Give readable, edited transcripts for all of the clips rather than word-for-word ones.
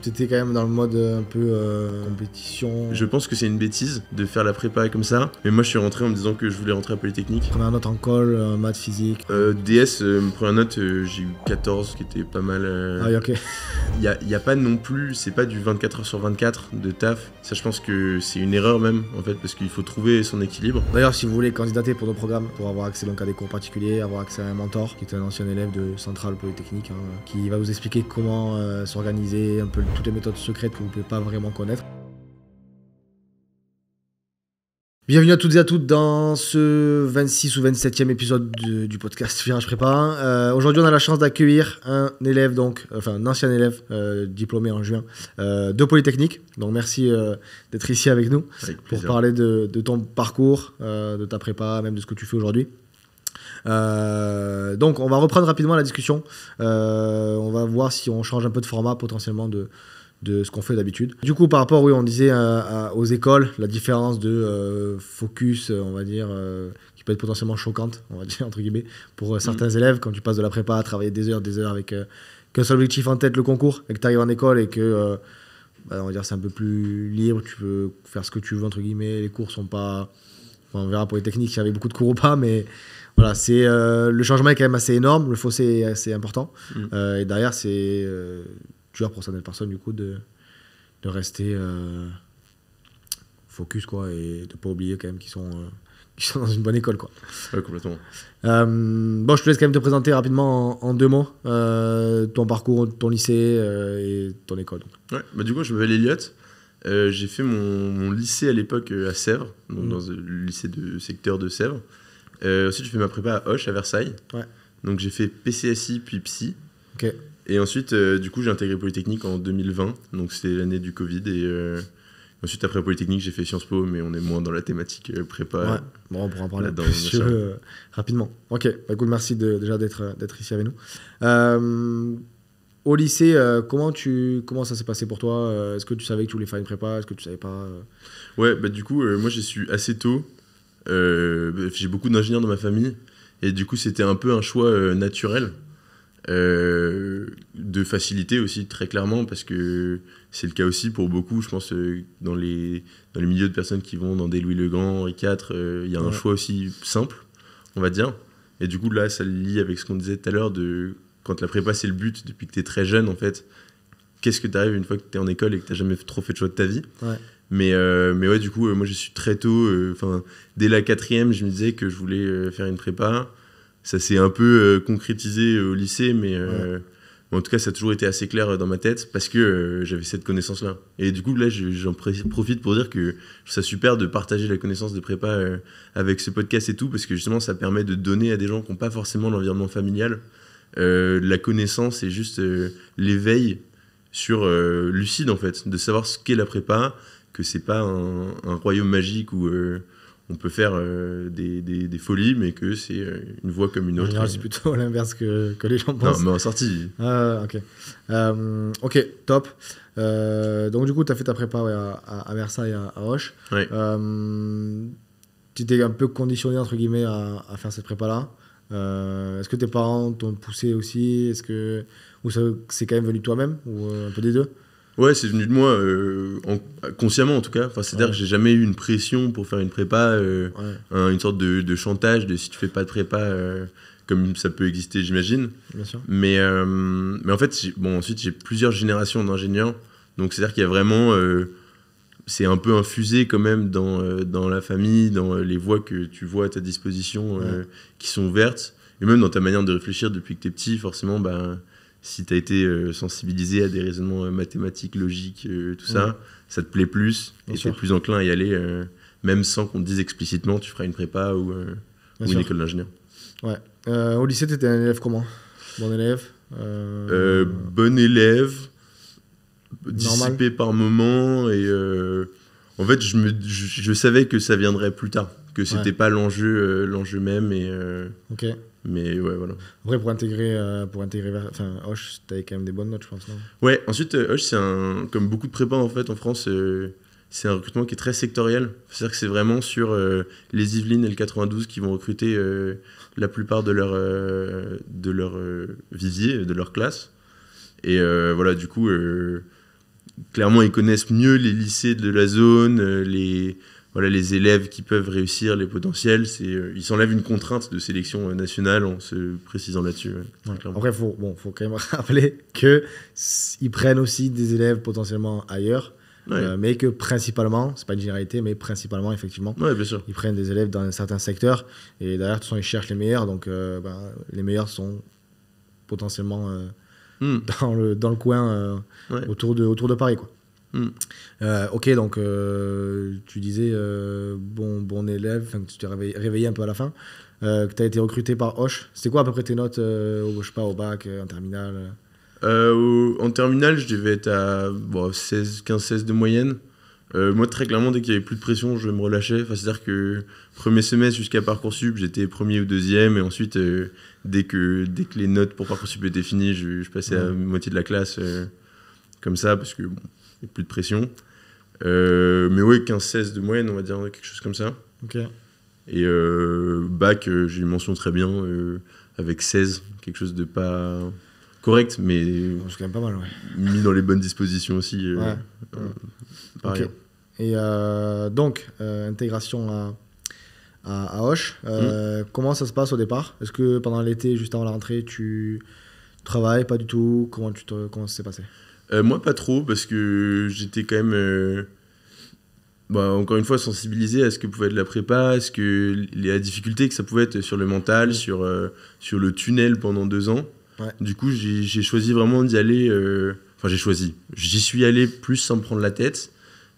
T'étais quand même dans le mode un peu compétition. Je pense que c'est une bêtise de faire la prépa comme ça, mais moi je suis rentré en me disant que je voulais rentrer à Polytechnique. Première note en colle, maths, physique. DS, première note, j'ai eu 14, qui était pas mal. Ah oui, ok. Y a pas non plus, c'est pas du 24 heures sur 24 de taf. Ça, je pense que c'est une erreur même, en fait, parce qu'il faut trouver son équilibre. D'ailleurs, si vous voulez candidater pour nos programmes, pour avoir accès donc à des cours particuliers, avoir accès à un mentor, qui est un ancien élève de Centrale Polytechnique, qui va vous expliquer comment s'organiser, un peu toutes les méthodes secrètes que vous ne pouvez pas vraiment connaître. Bienvenue à toutes et à toutes dans ce 26 ou 27e épisode du podcast Virage Prépa. Aujourd'hui, on a la chance d'accueillir un ancien élève diplômé en juin de Polytechnique. Donc merci d'être ici avec nous pour parler de ton parcours, de ta prépa, même de ce que tu fais aujourd'hui. Donc on va reprendre rapidement la discussion. On va voir si on change un peu de format potentiellement de ce qu'on fait d'habitude. Du coup, par rapport, on disait aux écoles, la différence de focus, on va dire, qui peut être potentiellement choquante, on va dire, entre guillemets, pour certains élèves, quand tu passes de la prépa à travailler des heures avec qu'un seul objectif en tête, le concours, et que tu arrives en école et que, on va dire, c'est un peu plus libre, tu peux faire ce que tu veux, entre guillemets, les cours sont pas... Enfin, on verra pour les techniques s'il y avait beaucoup de cours ou pas, mais... Voilà, le changement est quand même assez énorme, le fossé est assez important, et derrière, c'est... dur pour certaines personnes du coup de rester focus quoi, et de pas oublier quand même qu'ils sont dans une bonne école quoi. Ouais, complètement. Bon, je te laisse quand même te présenter rapidement en deux mots ton parcours, ton lycée et ton école. Ouais, bah du coup je m'appelle Elliot. J'ai fait mon lycée à l'époque à Sèvres, donc dans le lycée de secteur de Sèvres. Ensuite j'ai fait ma prépa à Auch à Versailles. Ouais. Donc j'ai fait PCSI puis Psy. Ok. Et ensuite, du coup, j'ai intégré Polytechnique en 2020, donc c'était l'année du Covid. Et ensuite, après Polytechnique, j'ai fait Sciences Po, mais on est moins dans la thématique prépa. Ouais, bon, on pourra en parler rapidement. Ok, bah, écoute, merci déjà d'être ici avec nous. Au lycée, comment ça s'est passé pour toi ? Est-ce que tu savais que tu voulais faire une prépa ? Est-ce que tu savais pas Ouais, bah du coup, moi j'ai su assez tôt. J'ai beaucoup d'ingénieurs dans ma famille, et du coup, c'était un peu un choix naturel. De facilité aussi très clairement, parce que c'est le cas aussi pour beaucoup, je pense, dans les milieux de personnes qui vont dans des Louis le Grand, Henri IV, il y a un choix aussi simple, on va dire, et du coup là ça le lie avec ce qu'on disait tout à l'heure de quand la prépa c'est le but depuis que t'es très jeune en fait, qu'est-ce que t'arrives une fois que t'es en école et que t'as jamais trop fait de choix de ta vie. Mais ouais, du coup moi je suis très tôt, dès la 4e je me disais que je voulais faire une prépa. Ça s'est un peu concrétisé au lycée, mais en tout cas, ça a toujours été assez clair dans ma tête parce que j'avais cette connaissance-là. Et du coup, là, j'en profite pour dire que je trouve ça super de partager la connaissance de prépa avec ce podcast et tout, parce que justement, ça permet de donner à des gens qui n'ont pas forcément l'environnement familial la connaissance et juste l'éveil sur lucide, en fait, de savoir ce qu'est la prépa, que c'est pas un royaume magique où... on peut faire des folies, mais que c'est une voie comme une autre. C'est plutôt l'inverse que les gens pensent. Non, mais en sortie. Ok. Ok, top. Donc du coup, tu as fait ta prépa à Versailles, à Auch. Ouais. Tu étais un peu conditionné, entre guillemets, à faire cette prépa-là. Est-ce que tes parents t'ont poussé aussi ? Ou c'est quand même venu de toi-même ? Ou un peu des deux ? Ouais, c'est venu de moi, consciemment en tout cas. C'est-à-dire que j'ai jamais eu une pression pour faire une prépa, une sorte de chantage de si tu fais pas de prépa, comme ça peut exister, j'imagine. Bien sûr. Mais en fait, ensuite j'ai plusieurs générations d'ingénieurs, donc c'est-à-dire qu'il y a vraiment, c'est un peu infusé quand même dans la famille, dans les voies que tu vois à ta disposition, qui sont ouvertes, et même dans ta manière de réfléchir depuis que t'es petit, forcément, si tu as été sensibilisé à des raisonnements mathématiques, logiques, tout ça, ça te plaît plus et tu es plus enclin à y aller, même sans qu'on te dise explicitement tu feras une prépa ou une école d'ingénieur. Ouais. Au lycée, tu étais un élève comment ? Bon élève Bon élève, dissipé par moment, et en fait, je savais que ça viendrait plus tard, que c'était pas l'enjeu même. Et, ok. Mais ouais, voilà. Après, pour intégrer Auch, t'avais quand même des bonnes notes, je pense, non ? Ouais, ensuite, Auch, c'est comme beaucoup de prépas en fait en France, c'est un recrutement qui est très sectoriel. C'est-à-dire que c'est vraiment sur les Yvelines et le 92 qui vont recruter la plupart de leur vivier, de leur classe. Et voilà, du coup, clairement, ils connaissent mieux les lycées de la zone, les élèves qui peuvent réussir, les potentiels. Ils s'enlèvent une contrainte de sélection nationale en se précisant là-dessus. Ouais. Après, faut quand même rappeler qu'ils prennent aussi des élèves potentiellement ailleurs, mais que principalement, c'est pas une généralité, mais principalement, effectivement, bien sûr. Ils prennent des élèves dans certains secteurs et derrière, de toute façon, ils cherchent les meilleurs. Donc, les meilleurs sont potentiellement dans le coin autour de Paris, quoi. Ok, donc tu disais bon élève, tu t'es réveillé un peu à la fin, que tu as été recruté par Hoche. C'était quoi à peu près tes notes je sais pas, au bac, en terminale En terminale, je devais être à 15-16 de moyenne. Moi, très clairement, dès qu'il n'y avait plus de pression, je me relâchais. Enfin, c'est-à-dire que premier semestre jusqu'à Parcoursup, j'étais premier ou deuxième. Et ensuite, dès que les notes pour Parcoursup étaient finies, je passais à la moitié de la classe comme ça, parce que il n'y a plus de pression. Mais ouais, 15-16 de moyenne, on va dire, quelque chose comme ça. Ok. Et bac, j'ai une mention très bien, avec 16, quelque chose de pas correct, mais c'est quand même pas mal, mis dans les bonnes dispositions aussi. Pareil. Okay. Et donc, intégration à Hoche, comment ça se passe au départ? Est-ce que pendant l'été, juste avant la rentrée, tu travailles? Pas du tout? Comment ça s'est passé? Moi, pas trop, parce que j'étais quand même, encore une fois, sensibilisé à ce que pouvait être la prépa, la difficulté que ça pouvait être sur le mental, sur le tunnel pendant 2 ans. Ouais. Du coup, j'ai choisi vraiment d'y aller. J'y suis allé plus sans me prendre la tête,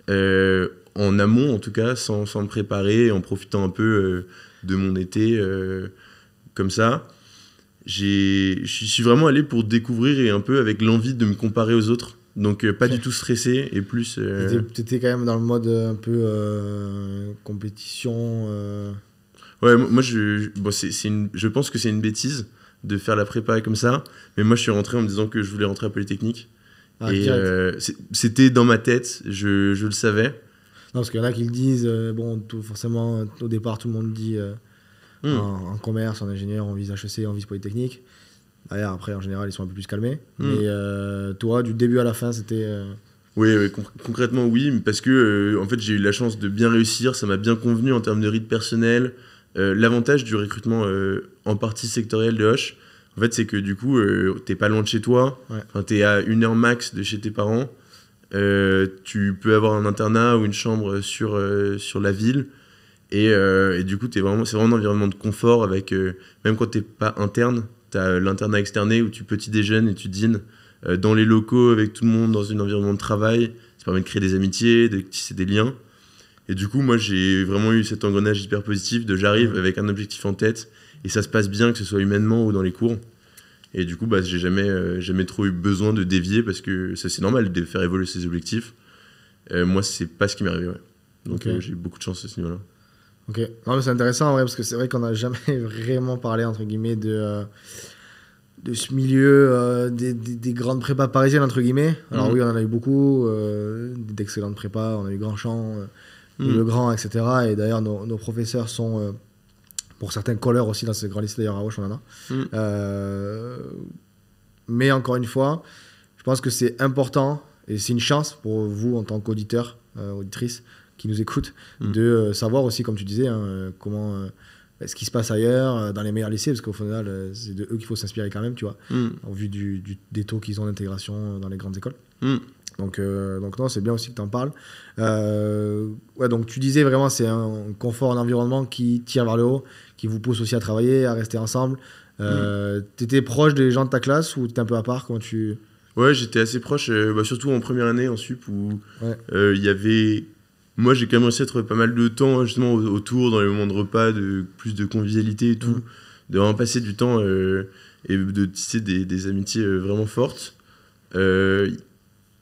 en amont en tout cas, sans me préparer, en profitant un peu de mon été, comme ça. Je suis vraiment allé pour découvrir et un peu avec l'envie de me comparer aux autres. Donc pas du tout stressé et plus... T'étais quand même dans le mode un peu compétition Ouais, moi je pense que c'est une bêtise de faire la prépa comme ça, mais moi je suis rentré en me disant que je voulais rentrer à Polytechnique. Et c'était dans ma tête, je le savais. Non, parce qu'il y en a qui le disent, forcément au départ tout le monde dit en commerce, en ingénieur, on vise HEC, on vise Polytechnique. D'ailleurs, après, en général, ils sont un peu plus calmés. Mais toi, du début à la fin, c'était... Oui, concrètement, oui. Parce que en fait, j'ai eu la chance de bien réussir. Ça m'a bien convenu en termes de rythme personnel. L'avantage du recrutement en partie sectoriel de Hoche, en fait, c'est que du coup, t'es pas loin de chez toi. Ouais. T'es à 1 heure max de chez tes parents. Tu peux avoir un internat ou une chambre sur la ville. Et du coup, c'est vraiment un environnement de confort avec... même quand t'es pas interne, t'as l'internat externé où tu petit déjeunes et tu dînes dans les locaux avec tout le monde dans un environnement de travail. Ça permet de créer des amitiés, de tisser des liens. Et du coup, moi, j'ai vraiment eu cet engrenage hyper positif de j'arrive avec un objectif en tête et ça se passe bien, que ce soit humainement ou dans les cours. Et du coup, j'ai jamais trop eu besoin de dévier parce que c'est normal de faire évoluer ses objectifs. Moi, c'est pas ce qui m'est arrivé. Ouais. Donc, j'ai eu beaucoup de chance à ce niveau-là. Ok. Non, mais c'est intéressant, en vrai, parce que c'est vrai qu'on n'a jamais vraiment parlé, entre guillemets, de ce milieu des grandes prépas parisiennes, entre guillemets. Alors oui, on en a eu beaucoup, d'excellentes prépas. On a eu Grandchamp, Le Grand, etc. Et d'ailleurs, nos professeurs sont, pour certains, colleurs aussi dans ce grand lycée. D'ailleurs, à Auch, on en a. Mais encore une fois, je pense que c'est important, et c'est une chance pour vous, en tant qu'auditeur, auditrice, qui nous écoutent, de savoir aussi, comme tu disais, comment... ce qui se passe ailleurs, dans les meilleurs lycées, parce qu'au final, c'est de eux qu'il faut s'inspirer quand même, tu vois, en vue des taux qu'ils ont d'intégration dans les grandes écoles. Donc non, c'est bien aussi que tu en parles. Donc tu disais vraiment, c'est un confort, un environnement qui tire vers le haut, qui vous pousse aussi à travailler, à rester ensemble. T'étais proche des gens de ta classe ou t'étais un peu à part? Comment tu... Ouais, j'étais assez proche, surtout en première année en sup, où il y avait... Moi, j'ai quand même réussi à trouver pas mal de temps justement autour, dans les moments de repas, plus de convivialité et tout, de vraiment passer du temps et de tisser des amitiés vraiment fortes. Il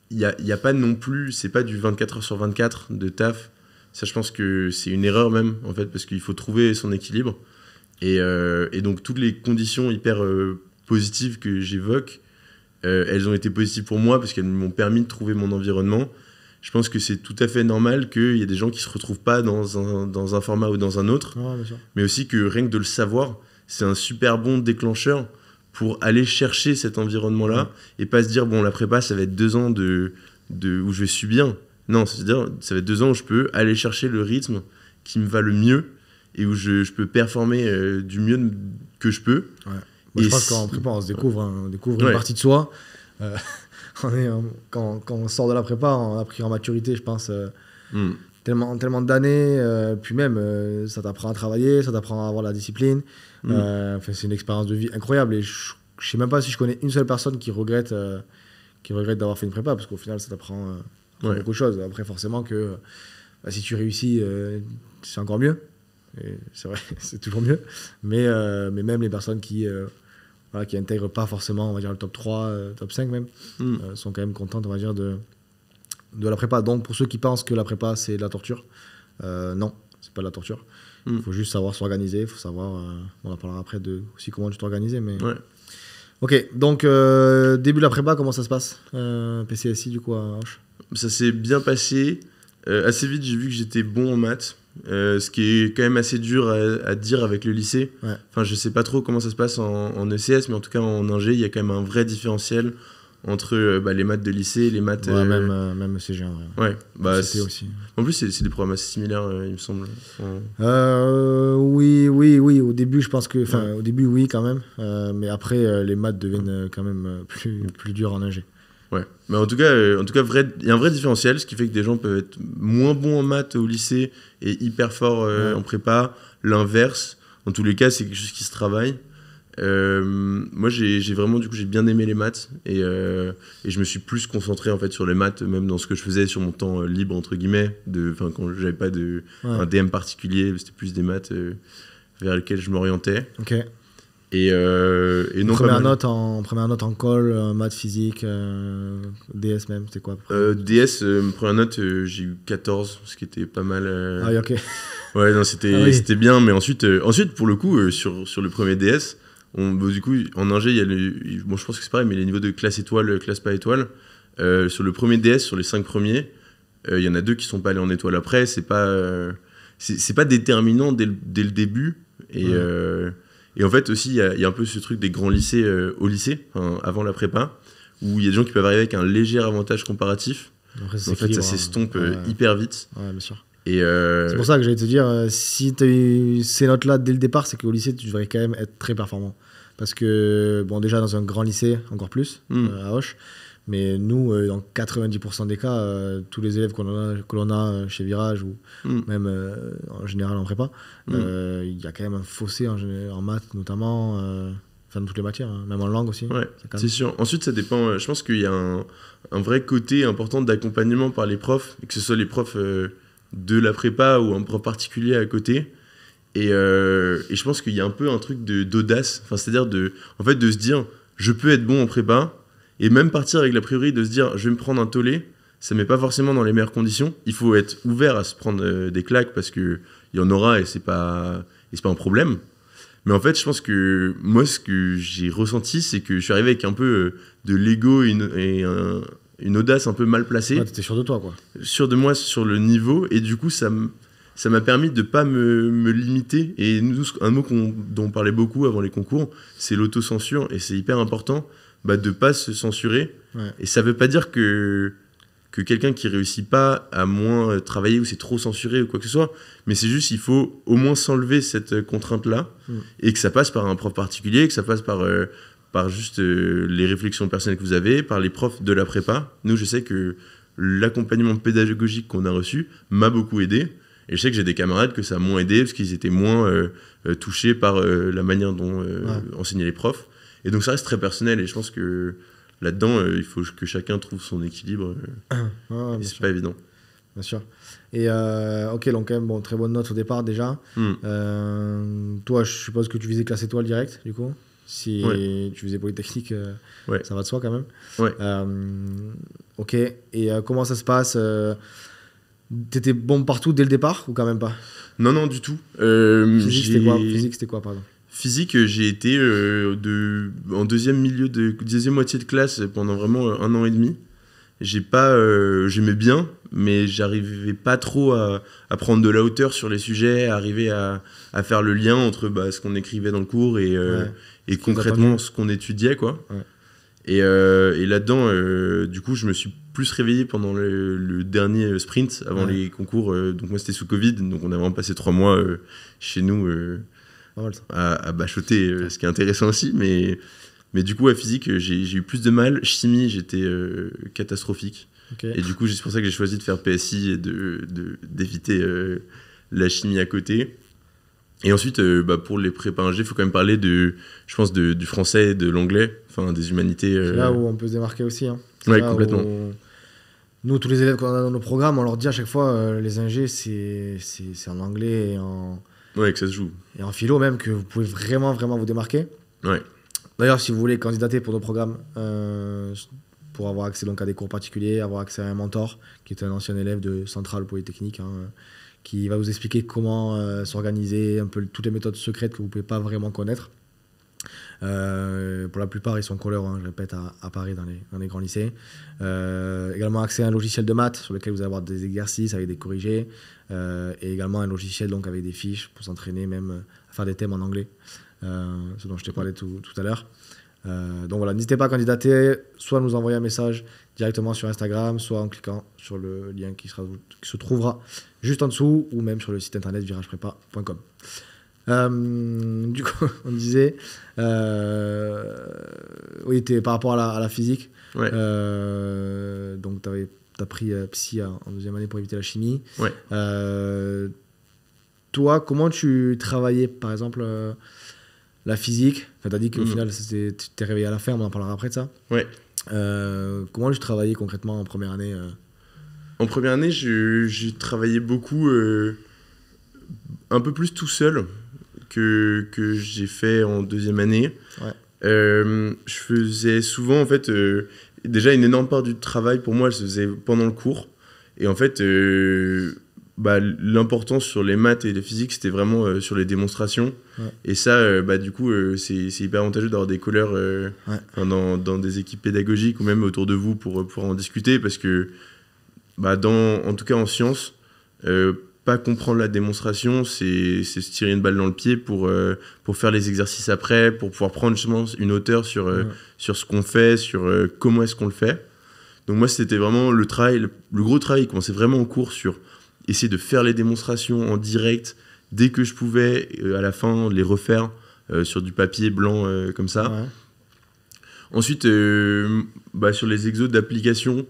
y a pas non plus, c'est pas du 24 heures sur 24 de taf. Ça, je pense que c'est une erreur même, en fait, parce qu'il faut trouver son équilibre. Et donc, toutes les conditions hyper positives que j'évoque, elles ont été positives pour moi parce qu'elles m'ont permis de trouver mon environnement. Je pense que c'est tout à fait normal qu'il y ait des gens qui ne se retrouvent pas dans un format ou dans un autre, mais aussi que rien que de le savoir, c'est un super bon déclencheur pour aller chercher cet environnement-là et pas se dire, bon, la prépa, ça va être 2 ans de où je vais subir. Non, c'est-à-dire, ça va être 2 ans où je peux aller chercher le rythme qui me va le mieux et où je peux performer du mieux que je peux. Ouais. Moi, je pense qu'en prépa, on se découvre, on découvre une partie de soi. Quand on sort de la prépa, on a pris en maturité, je pense, tellement d'années. Puis même, ça t'apprend à travailler, ça t'apprend à avoir la discipline. C'est une expérience de vie incroyable. Et je ne sais même pas si je connais une seule personne qui regrette d'avoir fait une prépa, parce qu'au final, ça t'apprend beaucoup de choses. Après, forcément, que si tu réussis, c'est encore mieux. Et c'est vrai, c'est toujours mieux. Mais même les personnes qui intègrent pas forcément, on va dire, le top 3, top 5 même, sont quand même contentes, on va dire, de la prépa. Donc, pour ceux qui pensent que la prépa, c'est de la torture, non, c'est pas de la torture. Il faut juste savoir s'organiser, il faut savoir, on en parlera après de aussi comment tu t'organises. Mais... Ouais. Ok, donc début de la prépa, comment ça se passe PCSI du coup à Auch? Ça s'est bien passé. Assez vite, j'ai vu que j'étais bon en maths. Ce qui est quand même assez dur à dire avec le lycée. Ouais. Enfin, je sais pas trop comment ça se passe en ECS, mais en tout cas en Ingé, il y a quand même un vrai différentiel entre les maths de lycée et les maths... Ouais, même CG en vrai. Ouais, bah, aussi. En plus, c'est des programmes assez similaires, il me semble. Oui, au début, je pense que... Enfin, au début, oui, quand même. Mais après, les maths deviennent quand même plus durs en Ingé. Ouais, mais en tout cas, il y a un vrai différentiel, ce qui fait que des gens peuvent être moins bons en maths au lycée et hyper forts en prépa. L'inverse, en tous les cas, c'est quelque chose qui se travaille. Moi, j'ai vraiment, du coup, j'ai bien aimé les maths et je me suis plus concentré en fait sur les maths, même dans ce que je faisais sur mon temps libre entre guillemets. Quand j'avais pas un DM particulier, c'était plus des maths vers lesquels je m'orientais. Ok. Et non, première note en colle, maths, physique, DS même, c'était quoi DS, première note, j'ai eu 14, ce qui était pas mal. Ah oui, ok. Ouais, non, c'était bien, mais ensuite, pour le coup, sur le premier DS, du coup, en ingé, il y a je pense que c'est pareil, mais les niveaux de classe étoile, classe pas étoile. Sur le premier DS, sur les 5 premiers, il y en a 2 qui sont pas allés en étoile après. C'est pas déterminant dès le début. Et en fait, aussi, il y a un peu ce truc des grands lycées au lycée, avant la prépa, où il y a des gens qui peuvent arriver avec un léger avantage comparatif. Après, en fait, ça s'estompe hyper vite. Ouais, bien sûr. Et c'est pour ça que j'allais te dire, si tu as eu ces notes-là dès le départ, c'est qu'au lycée, tu devrais quand même être très performant. Parce que, bon, déjà, dans un grand lycée, encore plus, à Auch. Mais nous, dans 90% des cas, tous les élèves que l'on a chez Virage ou même en général en prépa, il y a quand même un fossé en maths notamment, dans toutes les matières, même en langue aussi. Ouais, c'est sûr. Ensuite, ça dépend. Je pense qu'il y a un vrai côté important d'accompagnement par les profs, et que ce soit les profs de la prépa ou un prof particulier à côté. Et je pense qu'il y a un peu un truc d'audace, c'est-à-dire de se dire, je peux être bon en prépa. Et même partir avec l'a priori de se dire je vais me prendre un tollé, ça met pas forcément dans les meilleures conditions. Il faut être ouvert à se prendre des claques parce qu'il y en aura et c'est pas un problème. Mais en fait, je pense que moi, ce que j'ai ressenti, c'est que je suis arrivé avec un peu de l'ego et une audace un peu mal placée. Ouais, t'étais sûr de toi, quoi. Sûr de moi sur le niveau. Et du coup, ça m'a permis de pas me limiter. Et nous, un mot dont on parlait beaucoup avant les concours, c'est l'autocensure. Et c'est hyper important. De pas se censurer. Ouais. Et ça veut pas dire que quelqu'un qui réussit pas à moins travailler ou c'est trop censuré ou quoi que ce soit, mais c'est juste il faut au moins s'enlever cette contrainte-là et que ça passe par un prof particulier, que ça passe par juste les réflexions personnelles que vous avez, par les profs de la prépa. Nous, je sais que l'accompagnement pédagogique qu'on a reçu m'a beaucoup aidé. Et je sais que j'ai des camarades que ça a moins aidé parce qu'ils étaient moins touchés par la manière dont enseignaient les profs. Et donc ça reste très personnel et je pense que là-dedans, il faut que chacun trouve son équilibre. Et c'est pas évident. Bien sûr. Et ok, donc quand même, très bonne note au départ déjà. Toi, je suppose que tu visais classe étoile direct, du coup. Si tu faisais Polytechnique, ça va de soi quand même. Ouais. Ok, et comment ça se passe T'étais bon partout dès le départ ou quand même pas? Non, du tout. Physique, c'était quoi, pardon? Physique, j'ai été en deuxième moitié de classe pendant vraiment 1 an et demi. J'aimais bien, mais j'arrivais pas trop à prendre de la hauteur sur les sujets, à arriver à faire le lien entre ce qu'on écrivait dans le cours et concrètement ce qu'on étudiait, quoi. Ouais. Et là-dedans, du coup, je me suis plus réveillé pendant le dernier sprint avant les concours. Donc moi, c'était sous Covid, donc on a vraiment passé 3 mois chez nous à bachoter, ce qui est intéressant aussi. Mais du coup, à physique, j'ai eu plus de mal. Chimie, j'étais catastrophique. Okay. Et du coup, c'est pour ça que j'ai choisi de faire PSI et d'éviter la chimie à côté. Et ensuite, pour les prépas ingé, il faut quand même parler du français et de l'anglais, enfin des humanités. C'est là où on peut se démarquer aussi. Hein. Ouais, complètement. Nous, tous les élèves qu'on a dans nos programmes, on leur dit à chaque fois, les ingés, c'est en anglais et en... Ouais, que ça se joue. Et en philo même, que vous pouvez vraiment, vraiment vous démarquer. Ouais. D'ailleurs, si vous voulez candidater pour nos programmes, pour avoir accès donc, à des cours particuliers, avoir accès à un mentor, qui est un ancien élève de Centrale Polytechnique, qui va vous expliquer comment s'organiser, un peu toutes les méthodes secrètes que vous ne pouvez pas vraiment connaître. Pour la plupart, ils sont colleurs, je répète, à Paris, dans les grands lycées. Également accès à un logiciel de maths sur lequel vous allez avoir des exercices avec des corrigés. Et également un logiciel donc, avec des fiches pour s'entraîner même à faire des thèmes en anglais, ce dont je t'ai parlé tout à l'heure. Donc voilà, n'hésitez pas à candidater, soit nous envoyer un message directement sur Instagram, soit en cliquant sur le lien qui se trouvera juste en dessous, ou même sur le site internet virageprepa.com. Du coup, on disait, oui, par rapport à la physique, ouais. Donc t'as pris psy en deuxième année pour éviter la chimie. Ouais. Toi, comment tu travaillais, par exemple, la physique? Enfin, t'as dit qu'au final, tu t'es réveillé à la ferme, on en parlera après de ça. Ouais. Comment tu travaillais concrètement en première année En première année, j'ai travaillé beaucoup, un peu plus tout seul que j'ai fait en deuxième année. Ouais. Je faisais souvent, en fait, déjà une énorme part du travail pour moi, je faisais pendant le cours. Et en fait, l'importance sur les maths et la physique, c'était vraiment sur les démonstrations. Ouais. Et ça, du coup, c'est hyper avantageux d'avoir des colleurs dans des équipes pédagogiques ou même autour de vous pour pouvoir en discuter, parce que, en tout cas en sciences, pas comprendre la démonstration, c'est se tirer une balle dans le pied pour faire les exercices après, pour pouvoir prendre justement une hauteur sur ce qu'on fait, sur comment est-ce qu'on le fait. Donc moi, c'était vraiment le gros travail, il commençait vraiment en cours sur essayer de faire les démonstrations en direct, dès que je pouvais, à la fin, les refaire sur du papier blanc comme ça. Ouais. Ensuite, sur les exos d'application,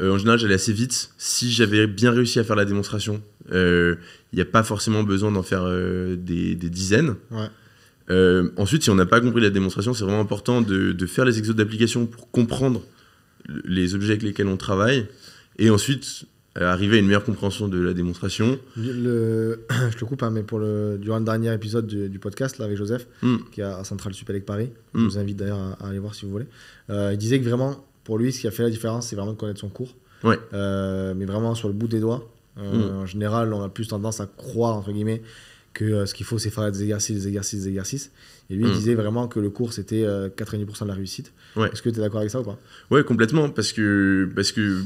en général, j'allais assez vite. Si j'avais bien réussi à faire la démonstration, il n'y a pas forcément besoin d'en faire des dizaines. Ouais. Ensuite, si on n'a pas compris la démonstration, c'est vraiment important de faire les exos d'application pour comprendre les objets avec lesquels on travaille. Et ensuite, arriver à une meilleure compréhension de la démonstration. Je te coupe, mais durant le dernier épisode du podcast là, avec Joseph, qui est à Centrale Supélec Paris, je vous invite d'ailleurs à aller voir si vous voulez, il disait que vraiment, pour lui, ce qui a fait la différence, c'est vraiment de connaître son cours. Ouais. Mais vraiment sur le bout des doigts. En général, on a plus tendance à croire, entre guillemets, que ce qu'il faut, c'est faire des exercices. Et lui, il disait vraiment que le cours, c'était 90% de la réussite. Ouais. Est-ce que tu es d'accord avec ça ou pas? Ouais, complètement. Parce que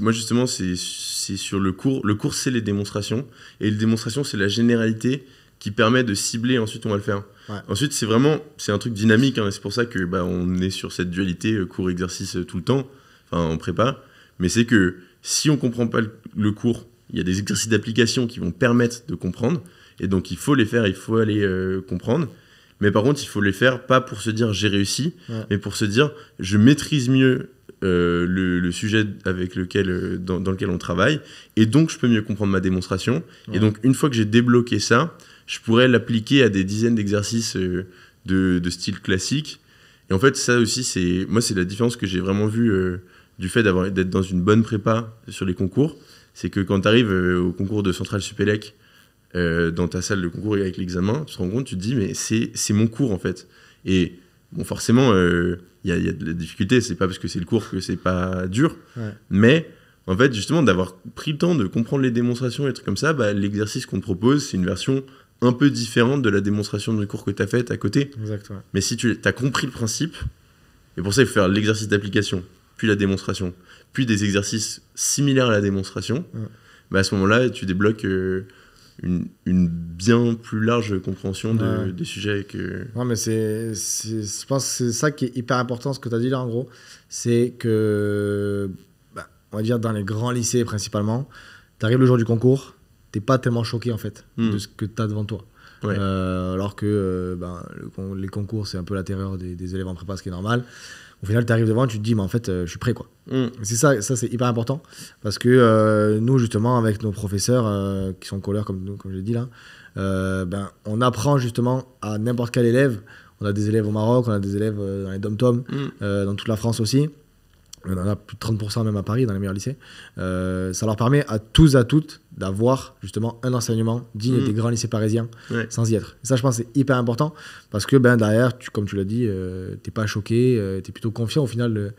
moi, justement, c'est sur le cours. Le cours, c'est les démonstrations. Et les démonstrations, c'est la généralité qui permet de cibler. Ensuite, on va le faire. Ouais. Ensuite, c'est un truc dynamique. C'est pour ça que on est sur cette dualité cours-exercice tout le temps, en prépa. Mais c'est que si on comprend pas le cours, il y a des exercices d'application qui vont permettre de comprendre. Et donc, il faut les faire, il faut aller comprendre. Mais par contre, il faut les faire pas pour se dire j'ai réussi, mais pour se dire je maîtrise mieux le sujet avec lequel, dans lequel on travaille, et donc je peux mieux comprendre ma démonstration. Ouais. Et donc, une fois que j'ai débloqué ça, je pourrais l'appliquer à des dizaines d'exercices de style classique. Et en fait, ça aussi, c'est la différence que j'ai vraiment vue du fait d'être dans une bonne prépa sur les concours. C'est que quand tu arrives au concours de Centrale Supélec, dans ta salle de concours avec l'examen, tu te rends compte, tu te dis mais c'est mon cours en fait. Et bon, forcément il y a de la difficulté, c'est pas parce que c'est le cours que c'est pas dur, mais en fait justement d'avoir pris le temps de comprendre les démonstrations et des trucs comme ça, l'exercice qu'on te propose, c'est une version un peu différente de la démonstration du cours que tu as faite à côté. Exact, ouais. Mais si tu as compris le principe, et pour ça il faut faire l'exercice d'application, puis la démonstration, puis des exercices similaires à la démonstration, à ce moment-là tu débloques une bien plus large compréhension des sujets que... Non, mais je pense que c'est ça qui est hyper important, ce que tu as dit là, en gros. C'est que, on va dire, dans les grands lycées principalement, tu arrives le jour du concours, tu n'es pas tellement choqué, en fait, de ce que tu as devant toi. Ouais. Alors que les concours, c'est un peu la terreur des élèves en prépa, ce qui est normal. Au final, tu arrives devant, tu te dis, mais en fait, je suis prêt, quoi. C'est ça, c'est hyper important. Parce que nous, justement, avec nos professeurs qui sont colleurs, comme je l'ai dit là, on apprend justement à n'importe quel élève. On a des élèves au Maroc, on a des élèves dans les dom-toms, dans toute la France aussi. On en a plus de 30% même à Paris, dans les meilleurs lycées. Ça leur permet à tous, à toutes, d'avoir justement un enseignement digne des grands lycées parisiens sans y être. Et ça, je pense, c'est hyper important parce que derrière, comme tu l'as dit, t'es pas choqué, t'es plutôt confiant au final.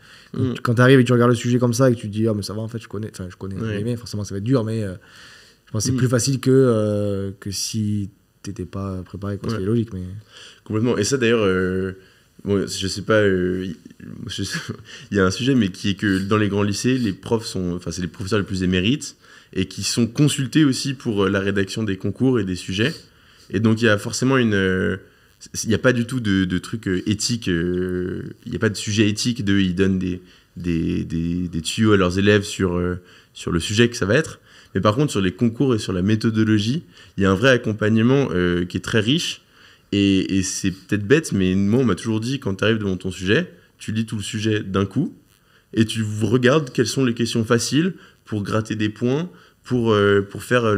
Quand tu arrives et tu regardes le sujet comme ça et que tu te dis, mais ça va, en fait, je connais, mais forcément, ça va être dur, mais je pense que c'est plus facile que si t'étais pas préparé, quoi, ce qui est logique. Mais... Complètement. Et ça, d'ailleurs... Bon, je sais pas, il y a un sujet, mais qui est que dans les grands lycées, les profs c'est les professeurs les plus émérites et qui sont consultés aussi pour la rédaction des concours et des sujets. Et donc, il y a forcément il n'y a pas du tout de trucs éthiques, il n'y a pas de sujet éthique ils donnent des tuyaux à leurs élèves sur le sujet que ça va être. Mais par contre, sur les concours et sur la méthodologie, il y a un vrai accompagnement qui est très riche. Et c'est peut-être bête, mais moi, on m'a toujours dit, quand tu arrives devant ton sujet, tu lis tout le sujet d'un coup et tu regardes quelles sont les questions faciles pour gratter des points, pour faire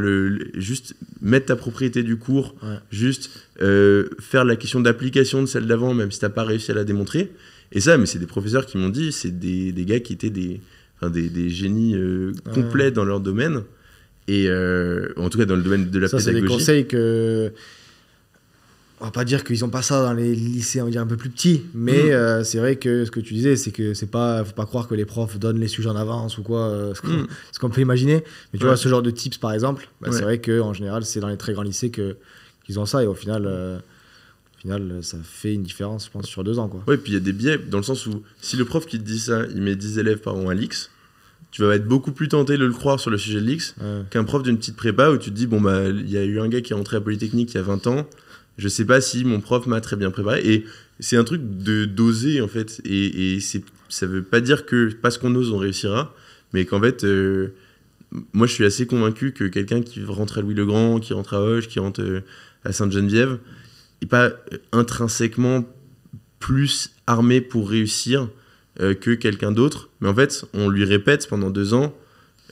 juste mettre ta propriété du cours, juste faire la question d'application de celle d'avant, même si tu n'as pas réussi à la démontrer. Et ça, mais c'est des professeurs qui m'ont dit, c'est des gars qui étaient des génies complets dans leur domaine, et en tout cas dans le domaine de la pédagogie. Ça, c'est des conseils que... On va pas dire qu'ils ont pas ça dans les lycées, on va dire un peu plus petits, mais c'est vrai que ce que tu disais, c'est que faut pas croire que les profs donnent les sujets en avance ou quoi, ce qu'on peut imaginer. Mais tu vois, ce genre de tips par exemple, c'est vrai qu'en général, c'est dans les très grands lycées qu'ils ont ça, et au final, ça fait une différence, je pense, sur 2 ans, quoi. Ouais, puis il y a des biais, dans le sens où si le prof qui te dit ça, il met 10 élèves par an à l'X, tu vas être beaucoup plus tenté de le croire sur le sujet de l'X qu'un prof d'une petite prépa où tu te dis, il y a eu un gars qui est entré à Polytechnique il y a 20 ans, je sais pas si mon prof m'a très bien préparé. Et c'est un truc d'oser, en fait. Et ça veut pas dire que parce qu'on ose, on réussira. Mais qu'en fait, moi, je suis assez convaincu que quelqu'un qui rentre à Louis-le-Grand, qui rentre à Auch, qui rentre à Sainte-Geneviève, n'est pas intrinsèquement plus armé pour réussir que quelqu'un d'autre. Mais en fait, on lui répète pendant 2 ans,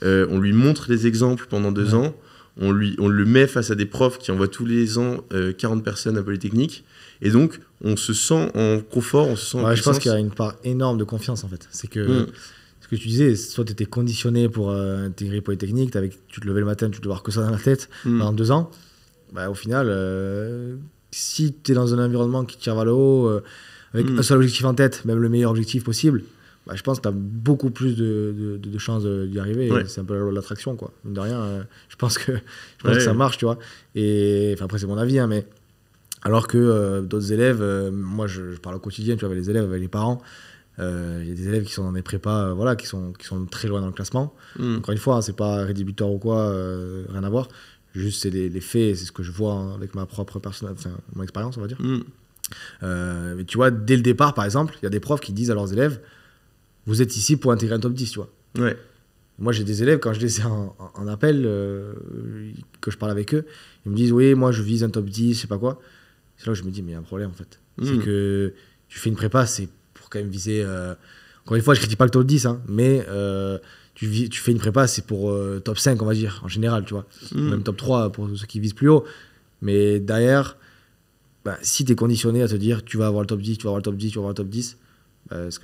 on lui montre les exemples pendant 2 ans, on le met face à des profs qui envoient tous les ans 40 personnes à Polytechnique. Et donc, on se sent en confort, on se sent en puissance. Je pense qu'il y a une part énorme de confiance, en fait. C'est que ce que tu disais, soit tu étais conditionné pour intégrer Polytechnique, tu te levais le matin, tu devais avoir que ça dans la tête pendant 2 ans. Au final, si tu es dans un environnement qui tire vers le haut, avec un seul objectif en tête, même le meilleur objectif possible, je pense que tu as beaucoup plus de chances d'y arriver. C'est un peu l'attraction, quoi. Mine de rien, je pense que ça marche, tu vois. Et après, c'est mon avis, hein, mais alors que d'autres élèves, moi je parle au quotidien, tu vois, avec les élèves, avec les parents, il y a des élèves qui sont dans des prépas, qui sont très loin dans le classement. Encore une fois, hein, c'est pas rédhibitoire ou quoi, rien à voir. Juste, c'est les faits, c'est ce que je vois avec ma propre personne, mon expérience, on va dire. Mais tu vois, dès le départ, par exemple, il y a des profs qui disent à leurs élèves, vous êtes ici pour intégrer un top 10, tu vois. Moi, j'ai des élèves, quand je les ai en appel, que je parle avec eux, ils me disent, oui, moi, je vise un top 10, je sais pas quoi. C'est là où je me dis, mais il y a un problème, en fait. C'est que tu fais une prépa, c'est pour quand même viser... Encore une fois, je critique pas le top 10, hein, mais tu fais une prépa, c'est pour top 5, on va dire, en général, tu vois. Même top 3 pour ceux qui visent plus haut. Mais derrière, si tu es conditionné à te dire, tu vas avoir le top 10, tu vas avoir le top 10, tu vas avoir le top 10... ce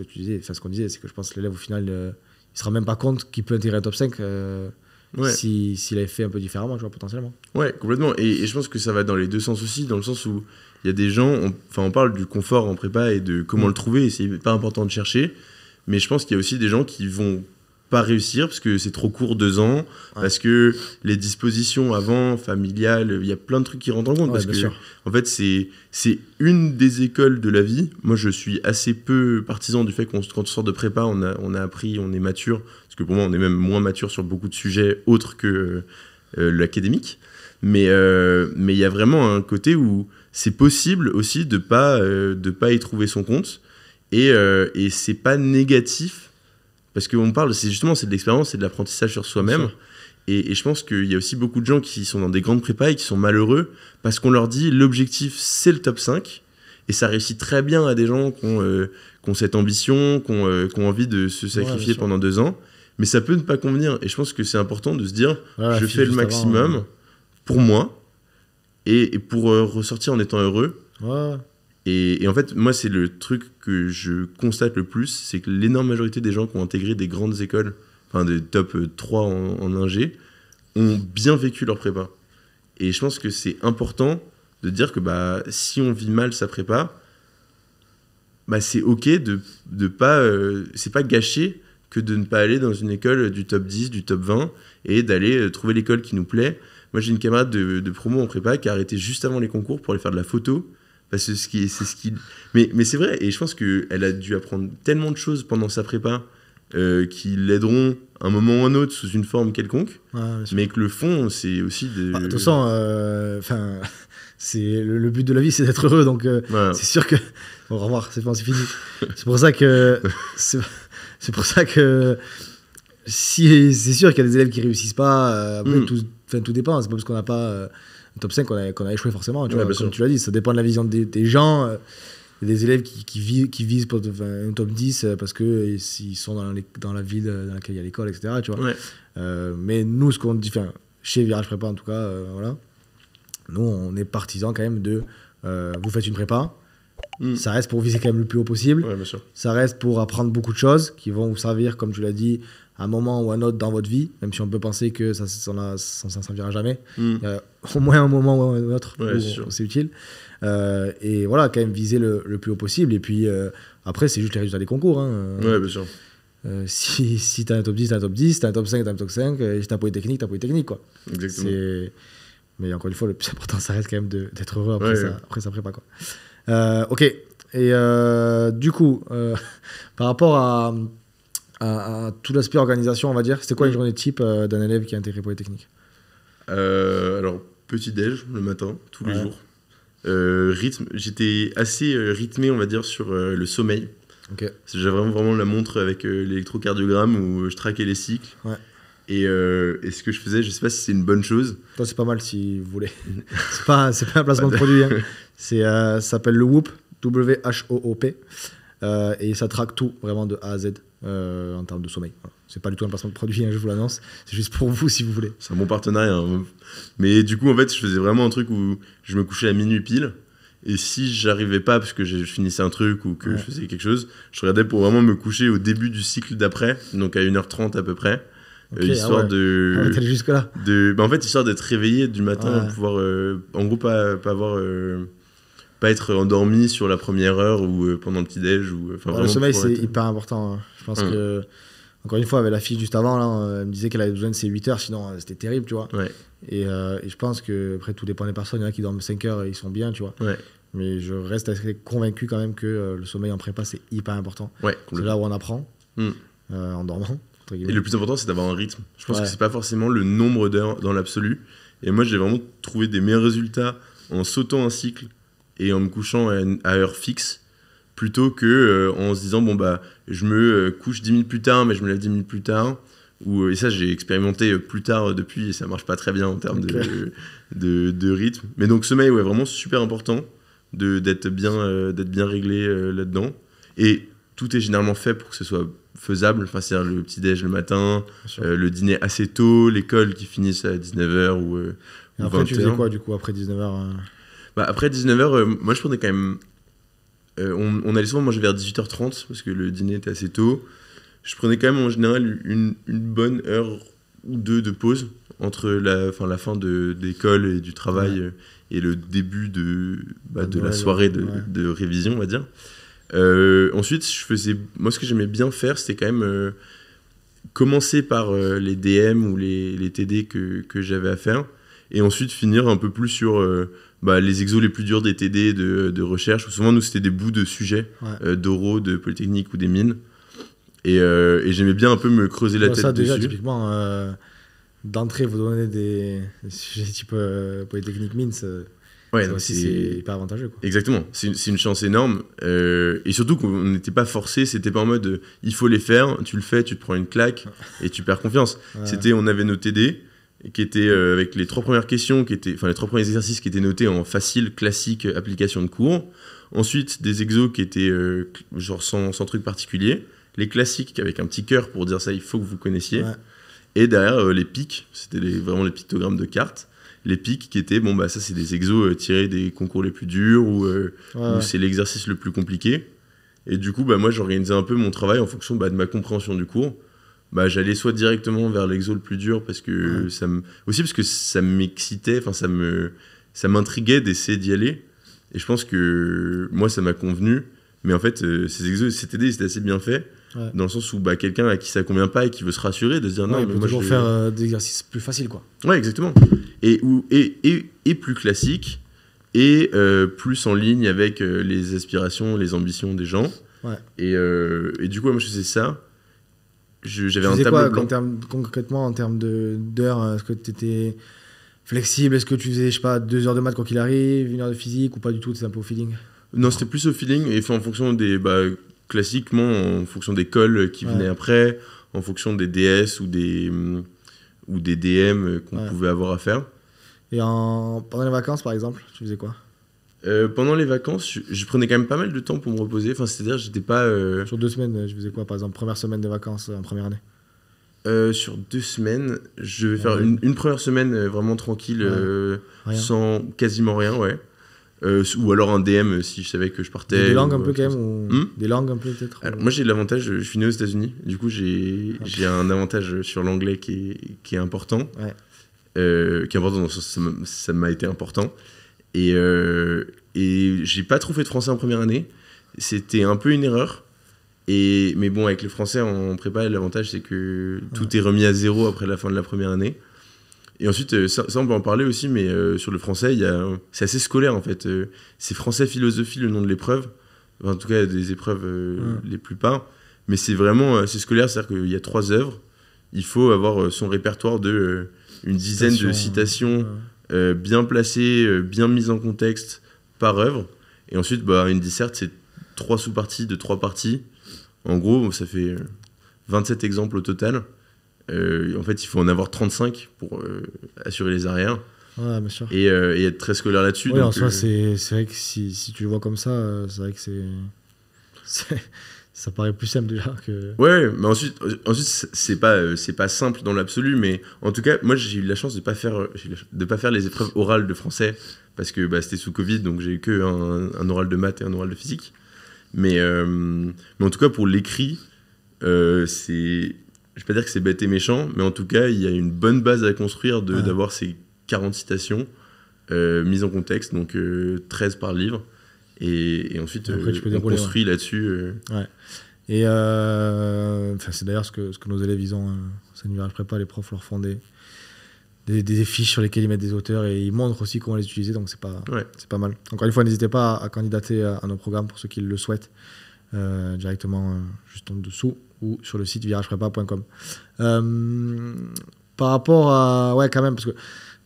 qu'on disait, c'est que je pense que l'élève au final il se rend même pas compte qu'il peut intégrer un top 5 s'il avait fait un peu différemment, tu vois, potentiellement. Ouais, complètement. Et je pense que ça va dans les 2 sens aussi, dans le sens où il y a des gens, on parle du confort en prépa et de comment le trouver, et c'est pas important de chercher, mais je pense qu'il y a aussi des gens qui vont pas réussir parce que c'est trop court, 2 ans, parce que les dispositions avant, familiales, il y a plein de trucs qui rentrent en compte, parce que en fait c'est une des écoles de la vie. Moi je suis assez peu partisan du fait quand on sort de prépa on a appris, on est mature, parce que pour moi on est même moins mature sur beaucoup de sujets autres que l'académique, Mais il y a vraiment un côté où c'est possible aussi de pas y trouver son compte. Et c'est pas négatif, parce qu'on parle, c'est de l'expérience, c'est de l'apprentissage sur soi-même. Et je pense qu'il y a aussi beaucoup de gens qui sont dans des grandes prépas et qui sont malheureux parce qu'on leur dit l'objectif c'est le top 5. Et ça réussit très bien à des gens qui ont cette ambition, qui ont envie de se sacrifier pendant 2 ans. Mais ça peut ne pas convenir. Et je pense que c'est important de se dire je fais le maximum pour moi et pour ressortir en étant heureux. Ouais. Et en fait, moi, c'est le truc que je constate le plus, c'est que l'énorme majorité des gens qui ont intégré des grandes écoles, enfin des top 3 en ingé, ont bien vécu leur prépa. Et je pense que c'est important de dire que si on vit mal sa prépa, c'est ok de pas... c'est pas gâché que de ne pas aller dans une école du top 10, du top 20, et d'aller trouver l'école qui nous plaît. Moi, j'ai une camarade de promo en prépa qui a arrêté juste avant les concours pour aller faire de la photo. Parce que c'est ce qui... Mais c'est vrai, et je pense qu'elle a dû apprendre tellement de choses pendant sa prépa qui l'aideront un moment ou un autre sous une forme quelconque, mais que le fond, c'est aussi des... De toute façon, c'est le but de la vie, c'est d'être heureux, donc c'est sûr que... Au revoir, c'est fini. C'est pour ça que... c'est pour ça que... Si, c'est sûr qu'il y a des élèves qui réussissent pas, après, tout dépend, c'est pas parce qu'on n'a pas... un top 5 qu'on a échoué forcément, tu vois, comme tu l'as dit, ça dépend de la vision des gens. Il y a des élèves qui visent pour un top 10 parce qu'ils sont dans la ville dans laquelle il y a l'école, etc. Tu vois. Mais nous, ce qu'on dit, chez Virage Prépa en tout cas, voilà, nous, on est partisans quand même de vous faites une prépa, ça reste pour viser quand même le plus haut possible, ça reste pour apprendre beaucoup de choses qui vont vous servir, comme tu l'as dit, à un moment ou à un autre dans votre vie, même si on peut penser que ça ne servira jamais. Il y a au moins un moment ou un autre où c'est utile. Et voilà, quand même viser le plus haut possible. Et puis après, c'est juste les résultats des concours. Ouais, bien sûr. Si tu as un top 10, tu as un top 10. Si tu as un top 5, tu as un top 5. Si tu as Polytechnique, tu as Polytechnique. Quoi. Exactement. Mais encore une fois, le plus important, ça reste quand même d'être heureux après sa prépa. Quoi. Ok. Et du coup, par rapport à tout l'aspect organisation, on va dire, c'était quoi une journée type d'un élève qui a intégré Polytechnique? Alors, petit déj le matin, tous les jours. Rythme, j'étais assez rythmé, on va dire, sur le sommeil. J'avais vraiment la montre avec l'électrocardiogramme où je traquais les cycles. Et ce que je faisais, je sais pas si c'est une bonne chose. Toi, c'est pas mal si vous voulez. c'est pas un placement de produit. Ça s'appelle le Whoop, W-H-O-O-P. Et ça traque tout, vraiment de A à Z. En termes de sommeil. Voilà. C'est pas du tout un placement de produit, je vous l'annonce. C'est juste pour vous si vous voulez. C'est un bon partenariat. Mais du coup, en fait, je faisais vraiment un truc où je me couchais à minuit pile. Et si j'arrivais pas, parce que je finissais un truc ou que je faisais quelque chose, je regardais pour vraiment me coucher au début du cycle d'après, donc à 1h30 à peu près. Histoire de. T'es jusque-là. En fait, histoire d'être réveillé du matin, pouvoir. En gros, pas être endormi sur la première heure ou pendant le petit-déj. Le sommeil, c'est hyper important. Je pense que, encore une fois, avec la fille juste avant, là, elle me disait qu'elle avait besoin de ses 8 heures, sinon c'était terrible, tu vois. Et je pense que, après, tout dépend des personnes. Il y en a qui dorment 5 heures et ils sont bien, tu vois. Mais je reste assez convaincu quand même que le sommeil en prépa, c'est hyper important. C'est là où on apprend, en dormant. Et le plus important, c'est d'avoir un rythme. Je pense que c'est pas forcément le nombre d'heures dans l'absolu. Et moi, j'ai vraiment trouvé des meilleurs résultats en sautant un cycle et en me couchant à heure fixe, plutôt que en se disant je me couche 10 minutes plus tard, mais je me lève 10 minutes plus tard. Et ça, j'ai expérimenté plus tard depuis, et ça marche pas très bien en termes de rythme. Mais donc, sommeil, vraiment super important d'être bien réglé là-dedans. Et tout est généralement fait pour que ce soit faisable, c'est-à-dire le petit-déj le matin, le dîner assez tôt, l'école qui finisse à 19h ou 20h. Après, tu faisais quoi, du coup, après 19h Après 19h, moi, je prenais quand même... on allait souvent manger vers 18h30, parce que le dîner était assez tôt. Je prenais quand même, en général, une bonne heure ou deux de pause entre la fin d'école et du travail et le début de la soirée de révision, on va dire. Ensuite, moi, ce que j'aimais bien faire, c'était quand même commencer par les DM ou les TD que j'avais à faire, et ensuite finir un peu plus sur les exos les plus durs des TD de recherche. Souvent, nous, c'était des bouts de sujets d'oraux, de Polytechnique ou des mines. Et j'aimais bien un peu me creuser la tête ça, dessus. déjà, typiquement, d'entrée vous donnez des sujets type Polytechnique Minsk, Ouais, ça non, aussi, c'est hyper avantageux, quoi. Exactement, c'est une chance énorme. Et surtout qu'on n'était pas forcé, c'était pas en mode il faut les faire, tu le fais, tu te prends une claque et tu perds confiance. Ouais. On avait nos TD qui étaient avec les 3 premières questions, les 3 premiers exercices qui étaient notés en facile, classique, application de cours. Ensuite, des exos qui étaient genre sans truc particulier. Les classiques avec un petit cœur pour dire ça, il faut que vous connaissiez. Ouais. Et derrière, les pics, c'était vraiment les pictogrammes de cartes. Les pics qui étaient, bon, bah ça, c'est des exos tirés des concours les plus durs ou c'est l'exercice le plus compliqué. Et du coup, bah, moi, j'organisais un peu mon travail en fonction de ma compréhension du cours. Bah, j'allais soit directement vers l'exo le plus dur parce que aussi parce que ça m'excitait, ça m'intriguait d'essayer d'y aller. Et je pense que moi, ça m'a convenu. Mais en fait, ces exos, ces TD, c'était assez bien fait. Ouais. Dans le sens où quelqu'un à qui ça convient pas et qui veut se rassurer, de se dire non, il mais peut moi toujours je faire des exercices plus faciles, quoi. Ouais, exactement. Et plus classique et plus en ligne avec les aspirations, les ambitions des gens. Ouais. Et du coup, moi je faisais ça. J'avais un quoi, tableau blanc. Concrètement, en termes d'heures, est-ce que tu étais flexible? Est-ce que tu faisais, je sais pas, 2 heures de maths quoi qu'il arrive, 1 heure de physique ou pas du tout? C'était un peu au feeling? Non, c'était plus au feeling et fait en fonction des. Classiquement, en fonction des cols qui venaient après, en fonction des DS ou des DM qu'on pouvait avoir à faire. Et pendant les vacances, par exemple, tu faisais quoi? Pendant les vacances, je prenais quand même pas mal de temps pour me reposer. Enfin, c'est-à-dire, j'étais pas. Sur 2 semaines, je faisais quoi, par exemple, première semaine de vacances en première année? Sur 2 semaines, je vais faire une première semaine vraiment tranquille, sans quasiment rien, ouais. Ou alors un DM si je savais que je partais. Des langues un peu quand même Des langues un peu peut-être. Alors, moi j'ai l'avantage, je suis né aux États-Unis, du coup j'ai un avantage sur l'anglais qui est important. Qui est important dans le sens ça m'a été important. Et j'ai pas trop fait de français en première année. C'était un peu une erreur. Mais bon, avec le français en prépa, l'avantage c'est que tout est remis à zéro après la fin de la première année. Et ensuite, ça on peut en parler aussi, mais sur le français, c'est assez scolaire en fait. C'est français philosophie le nom de l'épreuve. Enfin, en tout cas, des épreuves les plupart. Mais c'est vraiment c'est scolaire, c'est-à-dire qu'il y a 3 œuvres. Il faut avoir son répertoire de une dizaine de citations bien placées, bien mises en contexte par œuvre. Et ensuite, une disserte, c'est 3 sous-parties de 3 parties. En gros, ça fait 27 exemples au total. En fait, il faut en avoir 35 pour assurer les arrières. Ouais, bien sûr. Et être très scolaire là-dessus. Oui, en soi, c'est vrai que si tu le vois comme ça, c'est vrai que ça paraît plus simple déjà que... Ouais, mais ensuite c'est pas simple dans l'absolu, mais en tout cas, moi j'ai eu la chance de pas faire les épreuves orales de français parce que c'était sous Covid, donc j'ai eu que un oral de maths et un oral de physique. Mais en tout cas, pour l'écrit, je vais pas dire que c'est bête et méchant, mais en tout cas, il y a une bonne base à construire d'avoir ces 40 citations mises en contexte, donc 13 par livre. Et ensuite, on construit là-dessus. Ouais. Et c'est d'ailleurs ce que nos élèves, ils ont, ça n'y arrive pas, les profs leur font des fiches sur lesquelles ils mettent des auteurs et ils montrent aussi comment les utiliser, donc c'est pas mal. Encore une fois, n'hésitez pas à candidater à nos programmes pour ceux qui le souhaitent, directement juste en dessous ou sur le site virageprepa.com. Par rapport à... Ouais, quand même, parce que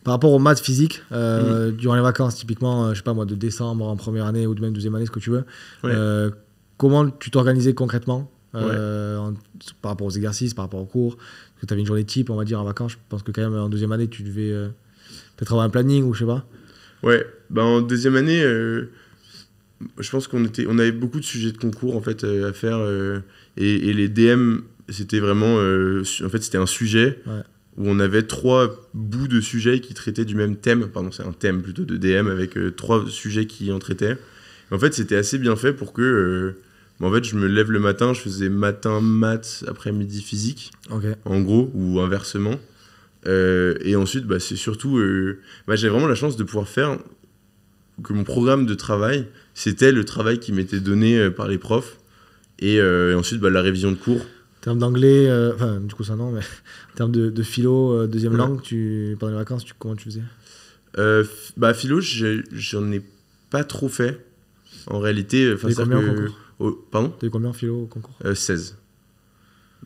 par rapport aux maths physiques, durant les vacances, typiquement, je sais pas moi, de décembre en première année ou de même deuxième année, ce que tu veux, comment tu t'organisais concrètement par rapport aux exercices, par rapport aux cours? Parce que tu avais une journée type, on va dire, en vacances. Je pense que quand même, en deuxième année, tu devais peut-être avoir un planning ou je sais pas. Ouais, en deuxième année, je pense qu'on avait beaucoup de sujets de concours en fait, à faire. Et les DM, c'était vraiment... en fait, c'était un sujet... où on avait 3 bouts de sujets qui traitaient du même thème. Pardon, c'est un thème plutôt de DM avec 3 sujets qui en traitaient. Et en fait, c'était assez bien fait pour que... en fait, je me lève le matin, je faisais matin maths, après-midi physique, en gros, ou inversement. Et ensuite, c'est surtout... j'ai vraiment la chance de pouvoir faire que mon programme de travail, c'était le travail qui m'était donné par les profs. Et ensuite, la révision de cours. En termes d'anglais, du coup ça non, mais en termes de philo, deuxième langue, pendant les vacances, comment tu faisais? Philo, j'en ai pas trop fait. En réalité, t'as eu combien au concours? Pardon? T'as eu combien en philo au concours? 16.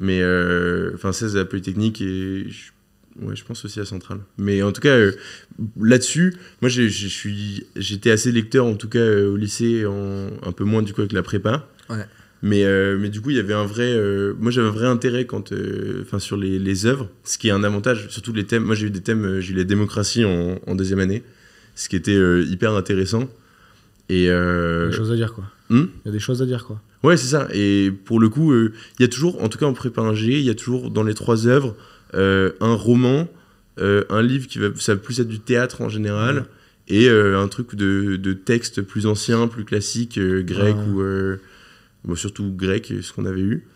Mais 16 à la Polytechnique et Ouais, je pense aussi à Centrale. Mais en tout cas, là-dessus, moi j'étais assez lecteur, en tout cas au lycée, un peu moins du coup avec la prépa. Ouais. Mais du coup, il y avait un vrai. Moi j'avais un vrai intérêt sur les œuvres, ce qui est un avantage, surtout les thèmes. Moi j'ai eu des thèmes, j'ai eu la démocratie en deuxième année, ce qui était hyper intéressant. Et, Il y a des choses à dire, quoi. Il y a des choses à dire, quoi. Ouais, c'est ça. Et pour le coup, il y a toujours, en tout cas en prépa ingé, il y a toujours dans les 3 œuvres un roman, un livre ça va plus être du théâtre en général, et un truc de texte plus ancien, plus classique, grec ou bon, surtout grec, ce qu'on avait eu.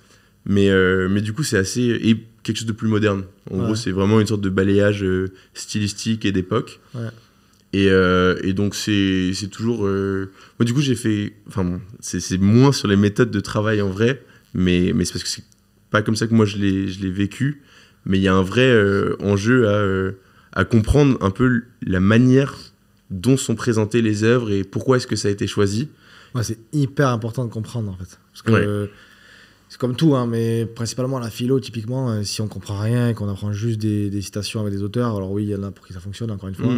Mais du coup, c'est assez et quelque chose de plus moderne. En gros, c'est vraiment une sorte de balayage stylistique et d'époque. Ouais. Et donc c'est toujours moi du coup j'ai fait c'est moins sur les méthodes de travail en vrai, mais c'est parce que c'est pas comme ça que moi je l'ai vécu, mais il y a un vrai enjeu à comprendre un peu la manière dont sont présentées les œuvres et pourquoi est-ce que ça a été choisi. Ouais, c'est hyper important de comprendre, en fait, parce que c'est comme tout, hein, mais principalement la philo, typiquement, si on comprend rien et qu'on apprend juste des citations avec des auteurs, alors oui, il y en a pour qui ça fonctionne, encore une fois.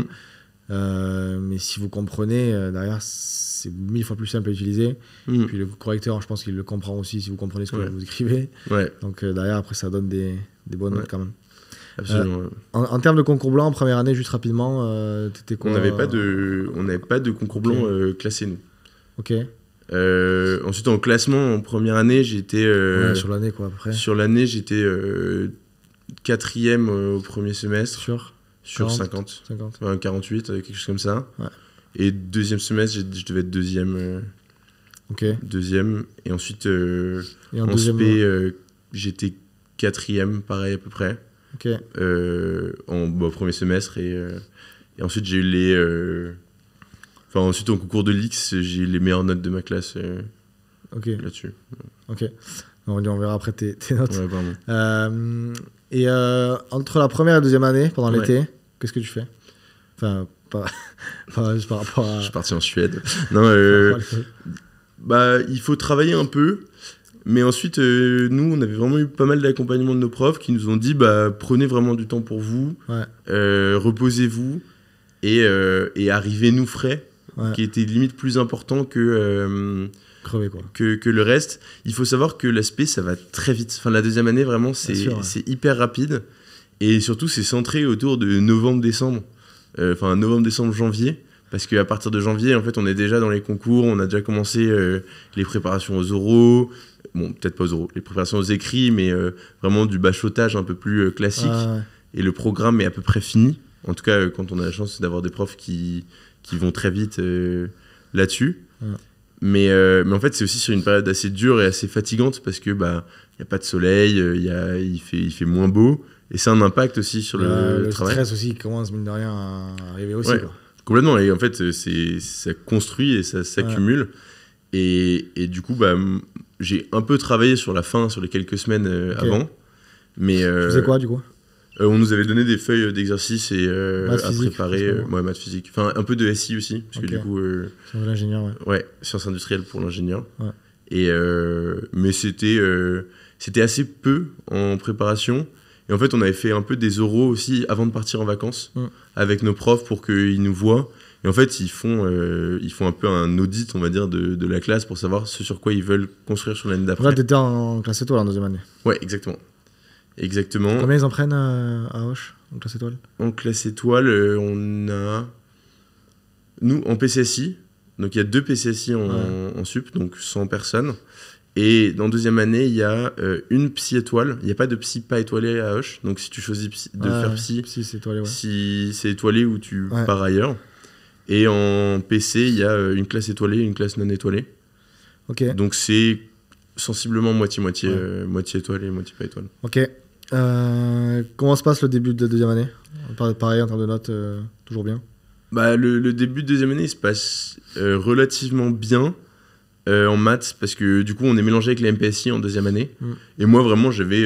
Mais si vous comprenez, derrière, c'est 1000 fois plus simple à utiliser. Puis le correcteur, je pense qu'il le comprend aussi si vous comprenez ce que vous écrivez. Donc derrière, après, ça donne des bonnes notes quand même. Absolument. En termes de concours blanc, en première année, juste rapidement, t'étais quoi? On n'avait pas de concours blanc classé, nous. Ok. Ensuite, en classement, en première année, j'étais... sur l'année, quoi, à peu près. Sur l'année, j'étais 4e au premier semestre. Sur 50. 48, quelque chose comme ça. Ouais. Et deuxième semestre, je devais être deuxième. Deuxième. Et ensuite, en SP, j'étais 4e, pareil à peu près. Premier semestre. Et ensuite, j'ai eu ensuite, en concours de l'X, j'ai eu les meilleures notes de ma classe là-dessus. Ok. On verra après tes notes. Ouais, pardon. Et entre la première et la deuxième année, pendant l'été, qu'est-ce que tu fais? Enfin, pas juste par rapport à... Je suis parti en Suède. Non, il faut travailler un peu. Mais ensuite, nous, on avait vraiment eu pas mal d'accompagnement de nos profs qui nous ont dit prenez vraiment du temps pour vous, reposez-vous et arrivez-nous frais, qui était limite plus important que... crever, quoi. Que le reste. Il faut savoir que l'aspect, ça va très vite. Enfin, la deuxième année, vraiment, c'est hyper rapide. Et surtout, c'est centré autour de novembre-décembre. Novembre-décembre-janvier. Parce qu'à partir de janvier, en fait, on est déjà dans les concours. On a déjà commencé les préparations aux oraux. Bon, peut-être pas aux oraux. Les préparations aux écrits, mais vraiment du bachotage un peu plus classique. Et le programme est à peu près fini. En tout cas, quand on a la chance d'avoir des profs qui vont très vite là-dessus. Mais en fait, c'est aussi sur une période assez dure et assez fatigante parce que y a pas de soleil, il fait moins beau et c'est un impact aussi sur le travail. Le stress aussi commence mine de rien à arriver aussi. Quoi. Complètement. Et en fait, ça construit et ça s'accumule. Et du coup, j'ai un peu travaillé sur la fin, sur les quelques semaines avant. Mais tu faisais quoi du coup? On nous avait donné des feuilles d'exercices et à préparer. Maths physique. Enfin, un peu de SI aussi. Parce que du coup. Sciences de l'ingénieur, ouais, sciences industrielles pour l'ingénieur. Ouais. Et, mais c'était assez peu en préparation. Et en fait, on avait fait un peu des oraux aussi avant de partir en vacances avec nos profs pour qu'ils nous voient. Et en fait, ils font un peu un audit, on va dire, de la classe pour savoir ce sur quoi ils veulent construire sur l'année d'après. Là, tu étais en classe étoile en deuxième année. Ouais, exactement. Combien ils en prennent à Auch, en classe étoile? En classe étoile, on a... Nous, en PCSI, donc il y a 2 PCSI en sup, donc 100 personnes. Et dans deuxième année, il y a une psy étoile. Il n'y a pas de psy pas étoilé à Auch. Donc si tu choisis de faire psy, c'est étoilé, si c'est étoilé ou tu pars ailleurs. Et en PC, il y a une classe étoilée et une classe non étoilée. Donc c'est sensiblement moitié-moitié, moitié étoilée, moitié pas étoile. Ok. Comment se passe le début de la deuxième année? Pareil en termes de notes, toujours bien? Le début de deuxième année, il se passe relativement bien en maths, parce que du coup, on est mélangé avec les MPSI en deuxième année. Et moi, vraiment, j'avais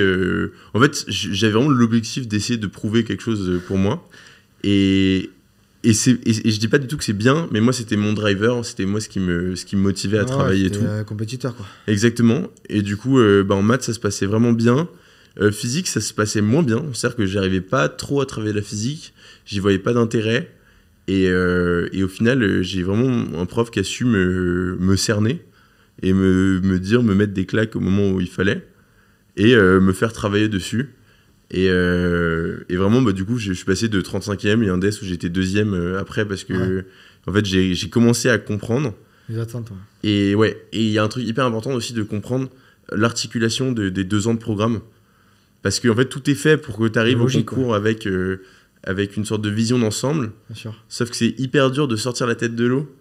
vraiment l'objectif d'essayer de prouver quelque chose pour moi. Et je dis pas du tout que c'est bien, mais moi, c'était mon driver, c'était moi ce qui me motivait à travailler et tout. Compétiteur, quoi. Exactement. Et du coup, en maths, ça se passait vraiment bien. Physique, ça se passait moins bien. C'est-à-dire que j'arrivais pas trop à travailler la physique. J'y voyais pas d'intérêt. Et au final, j'ai vraiment un prof qui a su me cerner et me dire, me mettre des claques au moment où il fallait et me faire travailler dessus. Et vraiment, du coup, je suis passé de 35e et un DES où j'étais 2e après parce que en fait, j'ai commencé à comprendre. Les attentes, Et il y a un truc hyper important aussi de comprendre l'articulation des 2 ans de programme. Parce que en fait, tout est fait pour que tu arrives au concours avec une sorte de vision d'ensemble. Bien sûr. Sauf que c'est hyper dur de sortir la tête de l'eau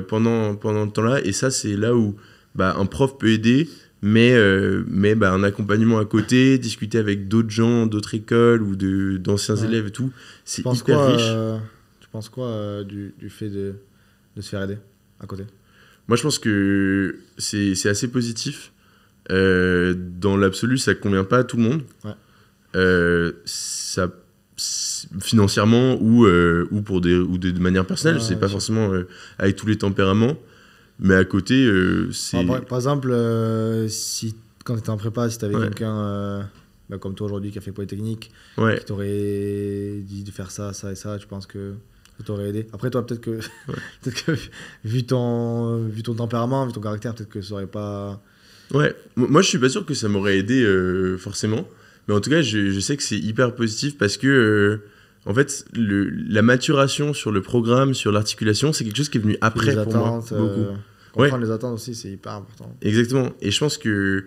pendant le temps-là. Et ça, c'est là où un prof peut aider, mais un accompagnement à côté, discuter avec d'autres gens, d'autres écoles ou d'anciens élèves et tout, c'est hyper riche. Tu penses quoi du fait de se faire aider à côté? Moi, je pense que c'est assez positif. Dans l'absolu, ça convient pas à tout le monde. Ça, financièrement ou de manière personnelle, c'est pas forcément avec tous les tempéraments. Mais à côté, c'est... Par exemple, si, quand tu étais en prépa, si tu avais quelqu'un comme toi aujourd'hui qui a fait Polytechnique, qui t'aurait dit de faire ça, ça et ça, tu penses que ça t'aurait aidé? Après, toi, peut-être que, peut-être que vu ton tempérament, vu ton caractère, peut-être que ça aurait pas... Ouais, moi je suis pas sûr que ça m'aurait aidé forcément. Mais en tout cas, je sais que c'est hyper positif parce que... en fait, la maturation sur le programme, sur l'articulation, c'est quelque chose qui est venu après pour moi. Beaucoup. Comprendre les attentes aussi, c'est hyper important. Exactement. Et je pense que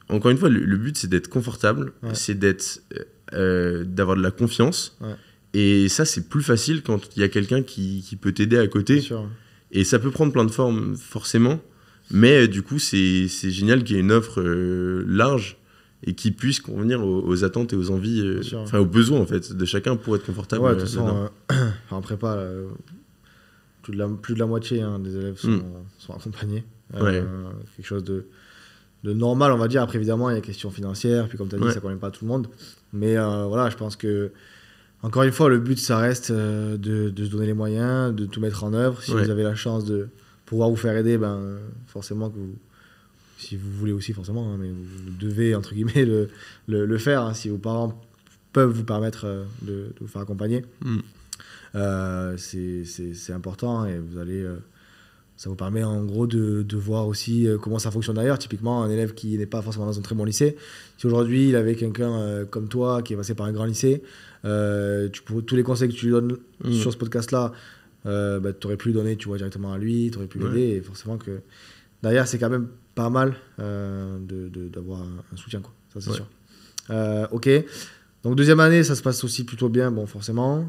encore une fois, le but, c'est d'être confortable, c'est d'avoir de la confiance. Et ça, c'est plus facile quand il y a quelqu'un qui peut t'aider à côté. Et ça peut prendre plein de formes, forcément. Mais du coup, c'est génial qu'il y ait une offre large et qui puisse convenir aux attentes et aux envies, aux besoins en fait, de chacun pour être confortable. Ouais, de toute façon, en prépa, plus de la moitié des élèves sont accompagnés. Quelque chose de normal, on va dire. Après, évidemment, il y a des questions financières, puis comme tu as dit, ça ne convient pas à tout le monde. Mais voilà, je pense que, encore une fois, le but, ça reste de se donner les moyens, de tout mettre en œuvre. Si vous avez la chance de pouvoir vous faire aider, forcément que si vous voulez aussi, forcément, mais vous devez, entre guillemets, le faire. Si vos parents peuvent vous permettre de vous faire accompagner. C'est important et vous allez, ça vous permet en gros de voir aussi comment ça fonctionne d'ailleurs. Typiquement, un élève qui n'est pas forcément dans un très bon lycée, si aujourd'hui il avait quelqu'un comme toi qui est passé par un grand lycée, tous les conseils que tu lui donnes sur ce podcast-là, tu aurais pu lui donner directement à lui, tu aurais pu l'aider. Et forcément que derrière, c'est quand même pas mal d'avoir un soutien, quoi. Ça, c'est sûr. Ok. Donc, deuxième année, ça se passe aussi plutôt bien, bon, forcément.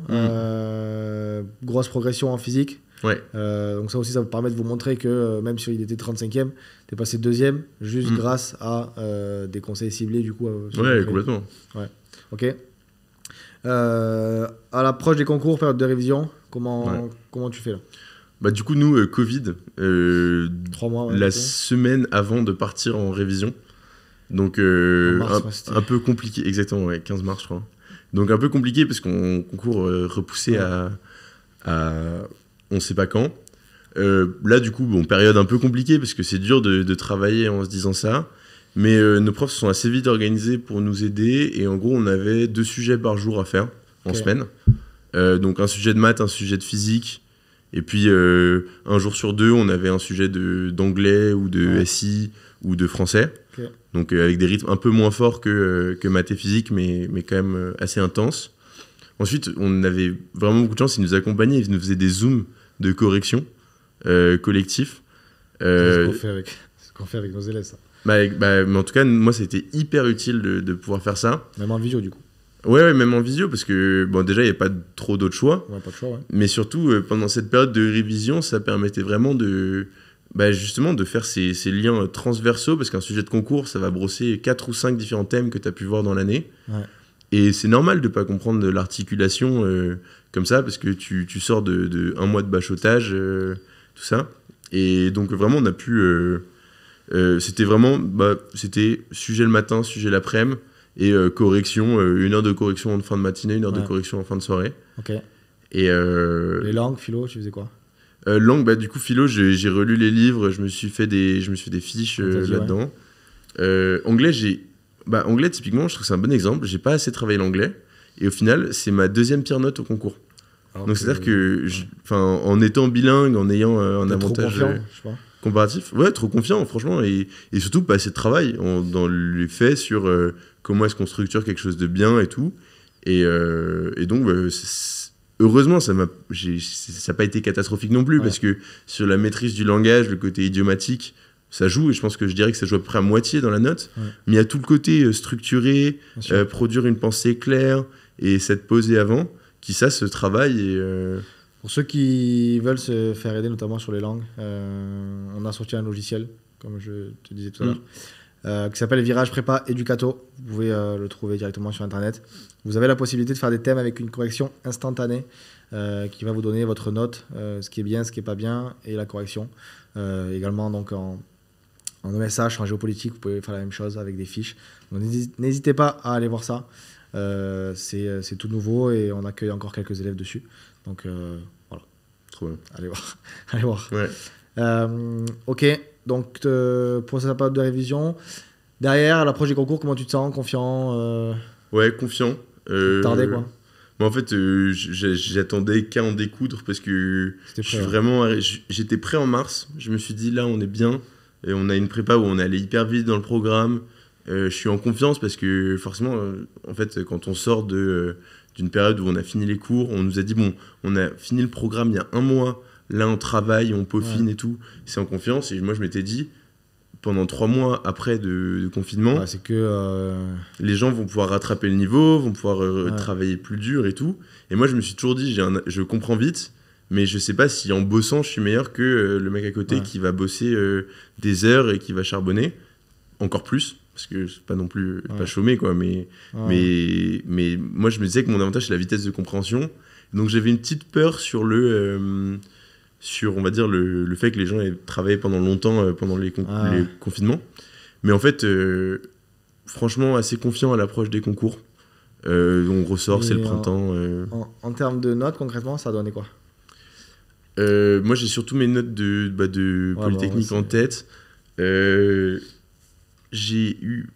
Grosse progression en physique. Donc, ça aussi, ça vous permet de vous montrer que même si il était 35e, tu es passé deuxième juste grâce à des conseils ciblés, du coup. Complètement. Ok. À l'approche des concours, période de révision, comment tu fais là? Du coup, nous, Covid, 3 mois, la semaine avant de partir en révision. Donc, un peu compliqué. Exactement, 15 mars, je crois. Donc, un peu compliqué parce qu'on concours repoussé à on ne sait pas quand. Là, du coup, période un peu compliquée parce que c'est dur de travailler en se disant ça. Mais nos profs se sont assez vite organisés pour nous aider. Et en gros, on avait 2 sujets par jour à faire en semaine. Donc, un sujet de maths, un sujet de physique. Et puis, un jour sur 2, on avait un sujet d'anglais ou de SI ou de français. Donc, avec des rythmes un peu moins forts que maths et physique, mais quand même assez intenses. Ensuite, on avait vraiment beaucoup de chance. Ils nous accompagnaient, ils nous faisaient des zooms de correction collectifs. C'est ce qu'on fait avec nos élèves, ça. Mais en tout cas, moi, c'était hyper utile de pouvoir faire ça. Même en visio, du coup. Ouais, même en visio, parce que déjà, il n'y a pas trop d'autres choix. Pas de choix, Mais surtout, pendant cette période de révision, ça permettait vraiment justement de faire ces liens transversaux, parce qu'un sujet de concours, ça va brosser 4 ou 5 différents thèmes que tu as pu voir dans l'année. Et c'est normal de ne pas comprendre de l'articulation comme ça, parce que tu sors de 1 mois de bachotage, tout ça. Et donc, vraiment, on a pu... c'était vraiment... c'était sujet le matin, sujet l'après-midi, et correction, 1 heure de correction en fin de matinée, 1 heure de correction en fin de soirée. Ok. Et les langues, philo, tu faisais quoi? Langue, du coup, philo, j'ai relu les livres, je me suis fait des fiches là-dedans. Anglais, Bah, anglais, typiquement, je trouve que c'est un bon exemple. J'ai pas assez travaillé l'anglais. Et au final, c'est ma deuxième pire note au concours. Donc, c'est-à-dire que, en étant bilingue, en ayant un avantage trop confiant, je sais pas. comparatif, ouais, trop confiant, franchement. Et surtout, pas assez de travail dans les faits sur comment est-ce qu'on structure quelque chose de bien et tout. Et donc, heureusement, ça n'a pas été catastrophique non plus, parce que sur la maîtrise du langage, le côté idiomatique, ça joue, et je pense que je dirais que ça joue à peu près à moitié dans la note. Mais il y a tout le côté structuré, produire une pensée claire et s'être posé avant, qui ça se travaille. Et, Pour ceux qui veulent se faire aider, notamment sur les langues, on a sorti un logiciel, comme je te disais tout à l'heure, qui s'appelle Virage Prépa Educato. Vous pouvez le trouver directement sur Internet. Vous avez la possibilité de faire des thèmes avec une correction instantanée qui va vous donner votre note, ce qui est bien, ce qui n'est pas bien, et la correction. Également, donc, en ESH, en géopolitique, vous pouvez faire la même chose avec des fiches. Donc, n'hésitez pas à aller voir ça. C'est tout nouveau et on accueille encore quelques élèves dessus. Donc, voilà. trop bien. Allez voir. Allez voir. Ouais. Ok, donc pour cette période de révision, derrière l'approche des concours, comment tu te sens? Confiant Ouais, confiant. Tardé quoi. En fait, j'attendais qu'à en découdre parce que j'étais prêt en mars. Je me suis dit, là, on est bien. Et on a une prépa où on est allé hyper vite dans le programme. Je suis en confiance parce que forcément, en fait, quand on sort d'une période où on a fini les cours, on nous a dit, bon, on a fini le programme il y a 1 mois. Là, on travaille, on peaufine et tout. C'est en confiance. Et moi, je m'étais dit, pendant 3 mois après de confinement, c'est que les gens vont pouvoir rattraper le niveau, vont pouvoir travailler plus dur et tout. Et moi, je me suis toujours dit, je comprends vite, mais je sais pas si en bossant, je suis meilleur que le mec à côté qui va bosser des heures et qui va charbonner encore plus, parce que c'est pas non plus pas chômer, quoi. Mais moi, je me disais que mon avantage, c'est la vitesse de compréhension. Donc, j'avais une petite peur sur on va dire, le fait que les gens aient travaillé pendant longtemps pendant les confinements. Mais en fait, franchement, assez confiant à l'approche des concours. On ressort, c'est le printemps. En termes de notes, concrètement, ça a donné quoi? Moi, j'ai surtout mes notes de Polytechnique en tête. J'ai eu...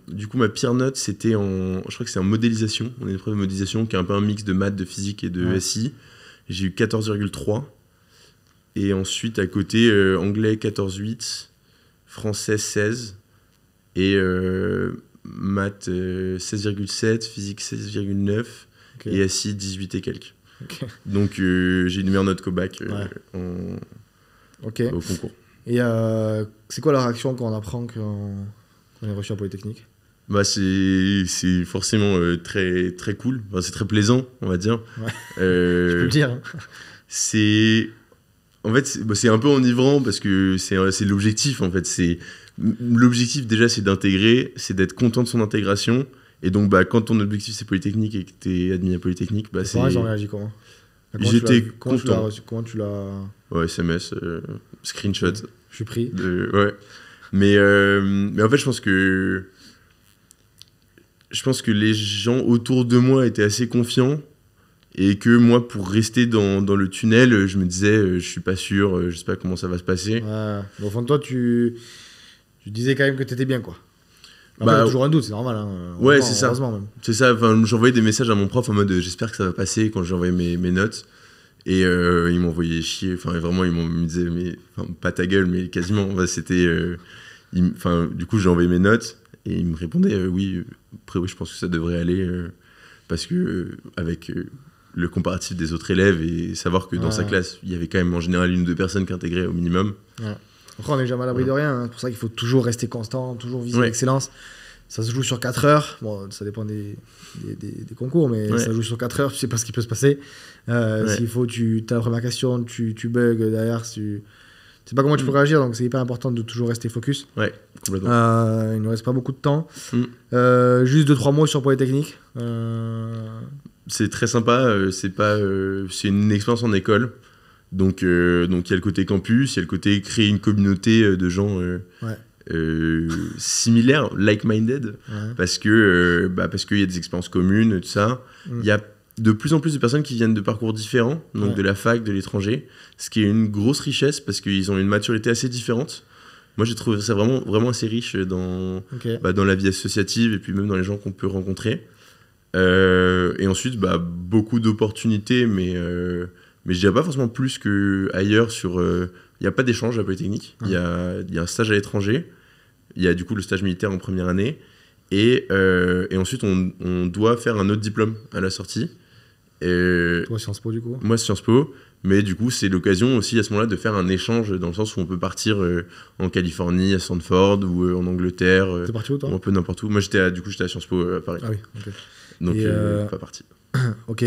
du coup, ma pire note, c'était je crois que c'est en modélisation. On a une épreuve de modélisation qui est un peu un mix de maths, de physique et de SI. J'ai eu 14,3. Et ensuite, à côté, anglais 14,8, français 16, et maths 16,7, physique 16,9, et SI 18 et quelques. Donc, j'ai une meilleure note qu'au bac au concours. Et c'est quoi la réaction quand on apprend qu'on est reçu à Polytechnique? Bah, c'est forcément très, très cool. Enfin, c'est très plaisant, on va dire. Je peux le dire. En fait, c'est un peu enivrant parce que c'est l'objectif, en fait. L'objectif, déjà, c'est d'intégrer, c'est d'être content de son intégration. Et donc, quand ton objectif, c'est Polytechnique et que t'es admis à Polytechnique, c'est... Ils ont réagi comment? J'étais content. Comment tu l'as... Ouais, SMS, screenshot. Je suis pris. Ouais. Mais en fait, je pense que les gens autour de moi étaient assez confiants. Et que moi, pour rester dans le tunnel, je me disais, je suis pas sûr, je sais pas comment ça va se passer. Ouais. Mais au fond de toi, tu disais quand même que t'étais bien, quoi. Après, t'as toujours un doute, c'est normal. Hein. Ouais, c'est ça. Même. C'est ça. Enfin, j'envoyais des messages à mon prof en mode, j'espère que ça va passer quand j'envoyais mes notes. Et il m'envoyait chier. Enfin, vraiment, il me disait, mais pas ta gueule, mais quasiment. C'était. Du coup, j'ai envoyé mes notes et il me répondait, oui. Après, oui, je pense que ça devrait aller parce que avec le comparatif des autres élèves et savoir que dans sa classe, il y avait quand même en général 1 ou 2 personnes qui intégraient au minimum. Ouais. Après, on n'est jamais à l'abri de rien. Hein. C'est pour ça qu'il faut toujours rester constant, toujours viser l'excellence. Ça se joue sur 4 heures. Bon, ça dépend des concours, mais ça se joue sur 4 heures. Tu sais pas ce qui peut se passer. S'il faut, t'as la première question, tu bugs derrière. Tu sais pas comment tu peux réagir, donc c'est hyper important de toujours rester focus. Ouais, complètement. Il ne reste pas beaucoup de temps. Juste 2-3 mots sur Polytechnique. C'est très sympa, c'est une expérience en école. Donc il y a le côté campus, il y a le côté créer une communauté de gens similaires, like-minded, parce qu'il y a des expériences communes, tout ça. Il y a de plus en plus de personnes qui viennent de parcours différents, donc de la fac, de l'étranger, ce qui est une grosse richesse parce qu'ils ont une maturité assez différente. moi j'ai trouvé ça vraiment, vraiment assez riche dans la vie associative et puis même dans les gens qu'on peut rencontrer. Et ensuite, beaucoup d'opportunités, mais je dirais pas forcément plus qu'ailleurs sur... Il n'y a pas d'échange à Polytechnique, il y a un stage à l'étranger, il y a du coup le stage militaire en première année, et ensuite on doit faire un autre diplôme à la sortie. Toi, Sciences Po du coup? Moi, Sciences Po, mais du coup c'est l'occasion aussi à ce moment-là de faire un échange dans le sens où on peut partir en Californie, à Stanford, ou en Angleterre, T'es parti où toi? ou un peu n'importe où. Moi j'étais à Sciences Po à Paris. Ah oui, ok. Donc pas parti. Ok.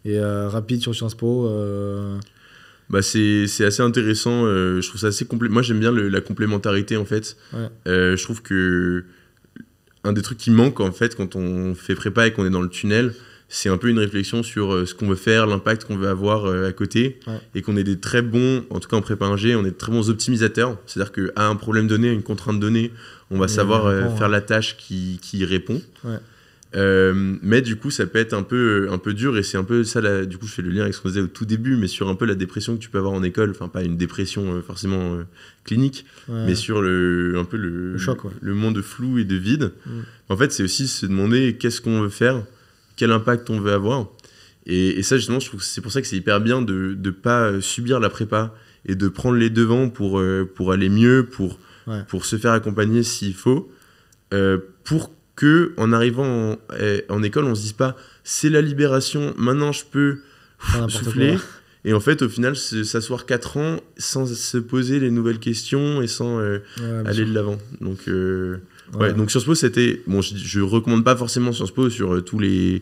Et rapide sur Sciences Po c'est assez intéressant, je trouve ça assez moi j'aime bien la complémentarité en fait. Ouais. Je trouve que un des trucs qui manque en fait quand on fait prépa et qu'on est dans le tunnel, c'est un peu une réflexion sur ce qu'on veut faire, l'impact qu'on veut avoir à côté, et qu'on est des très bons, en tout cas en prépa ingé, on est de très bons optimisateurs, c'est-à-dire qu'à un problème donné, à une contrainte donnée, on va savoir faire la tâche qui y répond. Ouais. Mais du coup ça peut être un peu dur, et c'est un peu ça du coup je fais le lien avec ce qu'on disait au tout début, mais sur un peu la dépression que tu peux avoir en école, enfin pas une dépression forcément clinique, mais sur le choc, le monde flou et de vide. En fait c'est aussi se demander qu'est-ce qu'on veut faire, quel impact on veut avoir, et ça justement je trouve que c'est pour ça que c'est hyper bien de ne pas subir la prépa et de prendre les devants pour aller mieux, pour se faire accompagner s'il faut, pour que en arrivant en école, on se dise pas c'est la libération, maintenant je peux souffler, et en fait au final s'asseoir 4 ans sans se poser les nouvelles questions et sans aller de l'avant. Donc donc Sciences Po c'était je recommande pas forcément Sciences Po sur tous les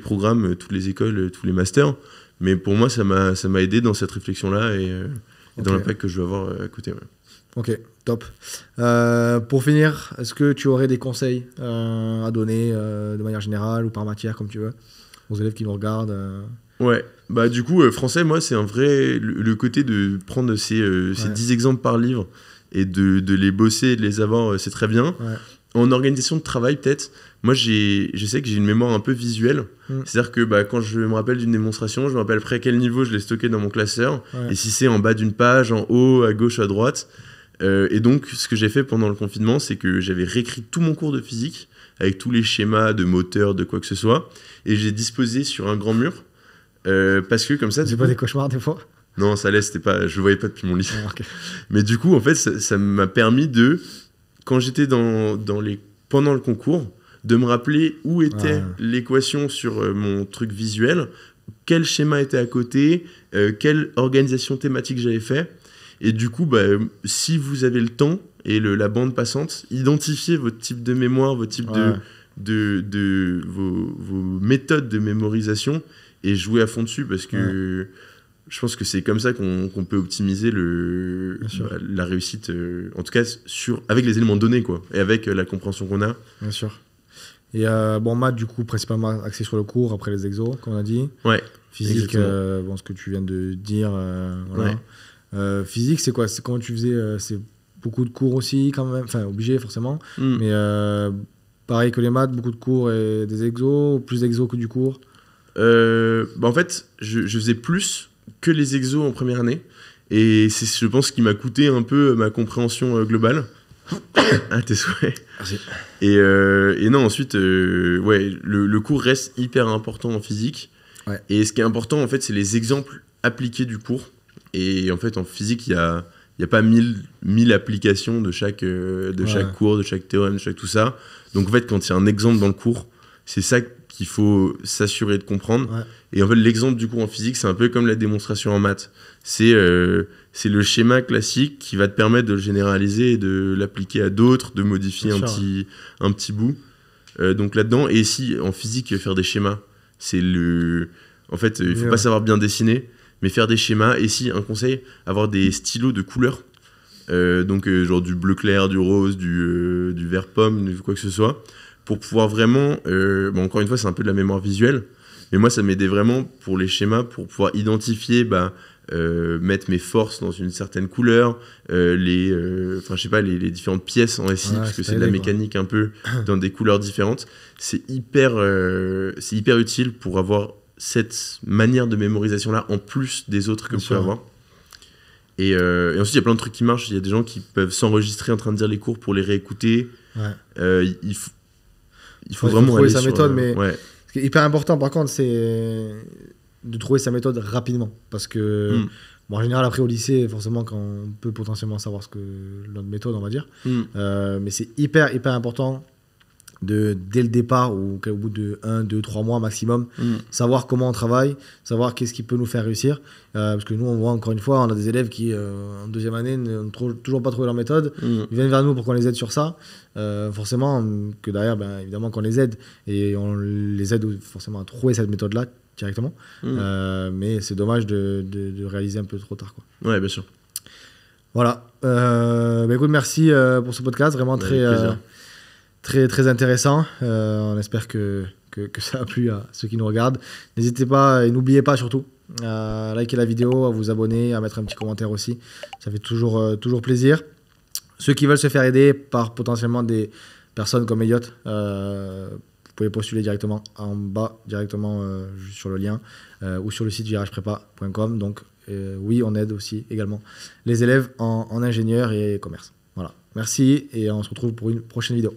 programmes, toutes les écoles, tous les masters, mais pour moi ça m'a aidé dans cette réflexion là et dans l'impact que je veux avoir à côté. Ok, top. Pour finir, est-ce que tu aurais des conseils à donner de manière générale ou par matière, comme tu veux, aux élèves qui nous regardent Ouais, du coup, français, moi, c'est un vrai... Le côté de prendre ces 10 exemples par livre et de les bosser et de les avoir, c'est très bien. Ouais. En organisation de travail, peut-être, moi, je sais que j'ai une mémoire un peu visuelle. C'est-à-dire que quand je me rappelle d'une démonstration, je me rappelle après à quel niveau je l'ai stocké dans mon classeur. Ouais. Et si c'est en bas d'une page, en haut, à gauche, à droite... et donc, ce que j'ai fait pendant le confinement, c'est que j'avais réécrit tout mon cours de physique avec tous les schémas de moteur, de quoi que ce soit, et j'ai disposé sur un grand mur, parce que comme ça... C'est pas des cauchemars des fois? Non, ça l'est, je le voyais pas depuis mon lit. Ah, okay. Mais du coup, en fait, ça m'a permis quand j'étais pendant le concours, de me rappeler où était l'équation sur mon truc visuel, quel schéma était à côté, quelle organisation thématique j'avais fait. Et du coup, si vous avez le temps et la bande passante, identifiez votre type de mémoire, votre type de vos méthodes de mémorisation et jouez à fond dessus, parce que je pense que c'est comme ça qu'on peut optimiser la réussite, en tout cas avec les éléments donnés, quoi, et avec la compréhension qu'on a. Bien sûr. Et maths, du coup, principalement axé sur le cours, après les exos, comme on a dit. Ouais. Physique, ce que tu viens de dire, voilà. Ouais. Physique, c'est quoi? C'est comment tu faisais? C'est beaucoup de cours aussi, quand même. Enfin, obligé, forcément. Mais pareil que les maths, beaucoup de cours et des exos, plus d'exos que du cours? En fait, je faisais plus que les exos en première année. Et c'est, je pense, ce qui m'a coûté un peu ma compréhension globale. Ah, tes souhaits. Merci. Et non, ensuite, le cours reste hyper important en physique. Ouais. Et ce qui est important, en fait, c'est les exemples appliqués du cours. Et en fait, en physique, il y a pas 1000 applications de chaque cours, de chaque théorème, de chaque tout ça. Donc en fait, quand il y a un exemple dans le cours, c'est ça qu'il faut s'assurer de comprendre. Ouais. Et en fait, l'exemple du cours en physique, c'est un peu comme la démonstration en maths. C'est le schéma classique qui va te permettre de le généraliser et de l'appliquer à d'autres, de modifier un petit bout. Donc là-dedans, et si en physique, faire des schémas, c'est en fait, il faut pas savoir bien dessiner, mais faire des schémas. Et si, un conseil, avoir des stylos de couleurs, donc genre du bleu clair, du rose, du vert pomme, quoi que ce soit, pour pouvoir vraiment, encore une fois, c'est un peu de la mémoire visuelle, mais moi ça m'aidait vraiment pour les schémas, pour pouvoir identifier, mettre mes forces dans une certaine couleur, les différentes pièces en SI, parce que c'est de la mécanique un peu dans des couleurs différentes. C'est hyper utile pour avoir cette manière de mémorisation là en plus des autres que vous pouvez avoir. Et ensuite, il y a plein de trucs qui marchent. Il y a des gens qui peuvent s'enregistrer en train de dire les cours pour les réécouter. Ouais. Il faut vraiment trouver aller sa sur, méthode, mais ouais. ce qui est hyper important, par contre, c'est de trouver sa méthode rapidement. Parce que, bon, en général, après, au lycée, forcément, quand on peut potentiellement savoir ce que notre méthode, on va dire. Mais c'est hyper important dès le départ ou au bout de 1, 2, 3 mois maximum, savoir comment on travaille, savoir qu'est-ce qui peut nous faire réussir. Parce que nous, on voit encore une fois, on a des élèves qui, en deuxième année, n'ont toujours pas trouvé leur méthode. Ils viennent vers nous pour qu'on les aide sur ça. Forcément, que derrière, évidemment, qu'on les aide. Et on les aide forcément à trouver cette méthode-là directement. Mais c'est dommage de réaliser un peu trop tard, quoi. Ouais, bien sûr. Voilà. Écoute, merci pour ce podcast. Vraiment très intéressant. On espère que ça a plu à ceux qui nous regardent. N'hésitez pas et n'oubliez pas surtout à liker la vidéo, à vous abonner, à mettre un petit commentaire aussi. Ça fait toujours plaisir. Ceux qui veulent se faire aider par potentiellement des personnes comme Elliot, vous pouvez postuler directement en bas, directement juste sur le lien, ou sur le site virageprepa.com. Donc oui, on aide aussi également les élèves en ingénieur et commerce. Voilà. Merci et on se retrouve pour une prochaine vidéo.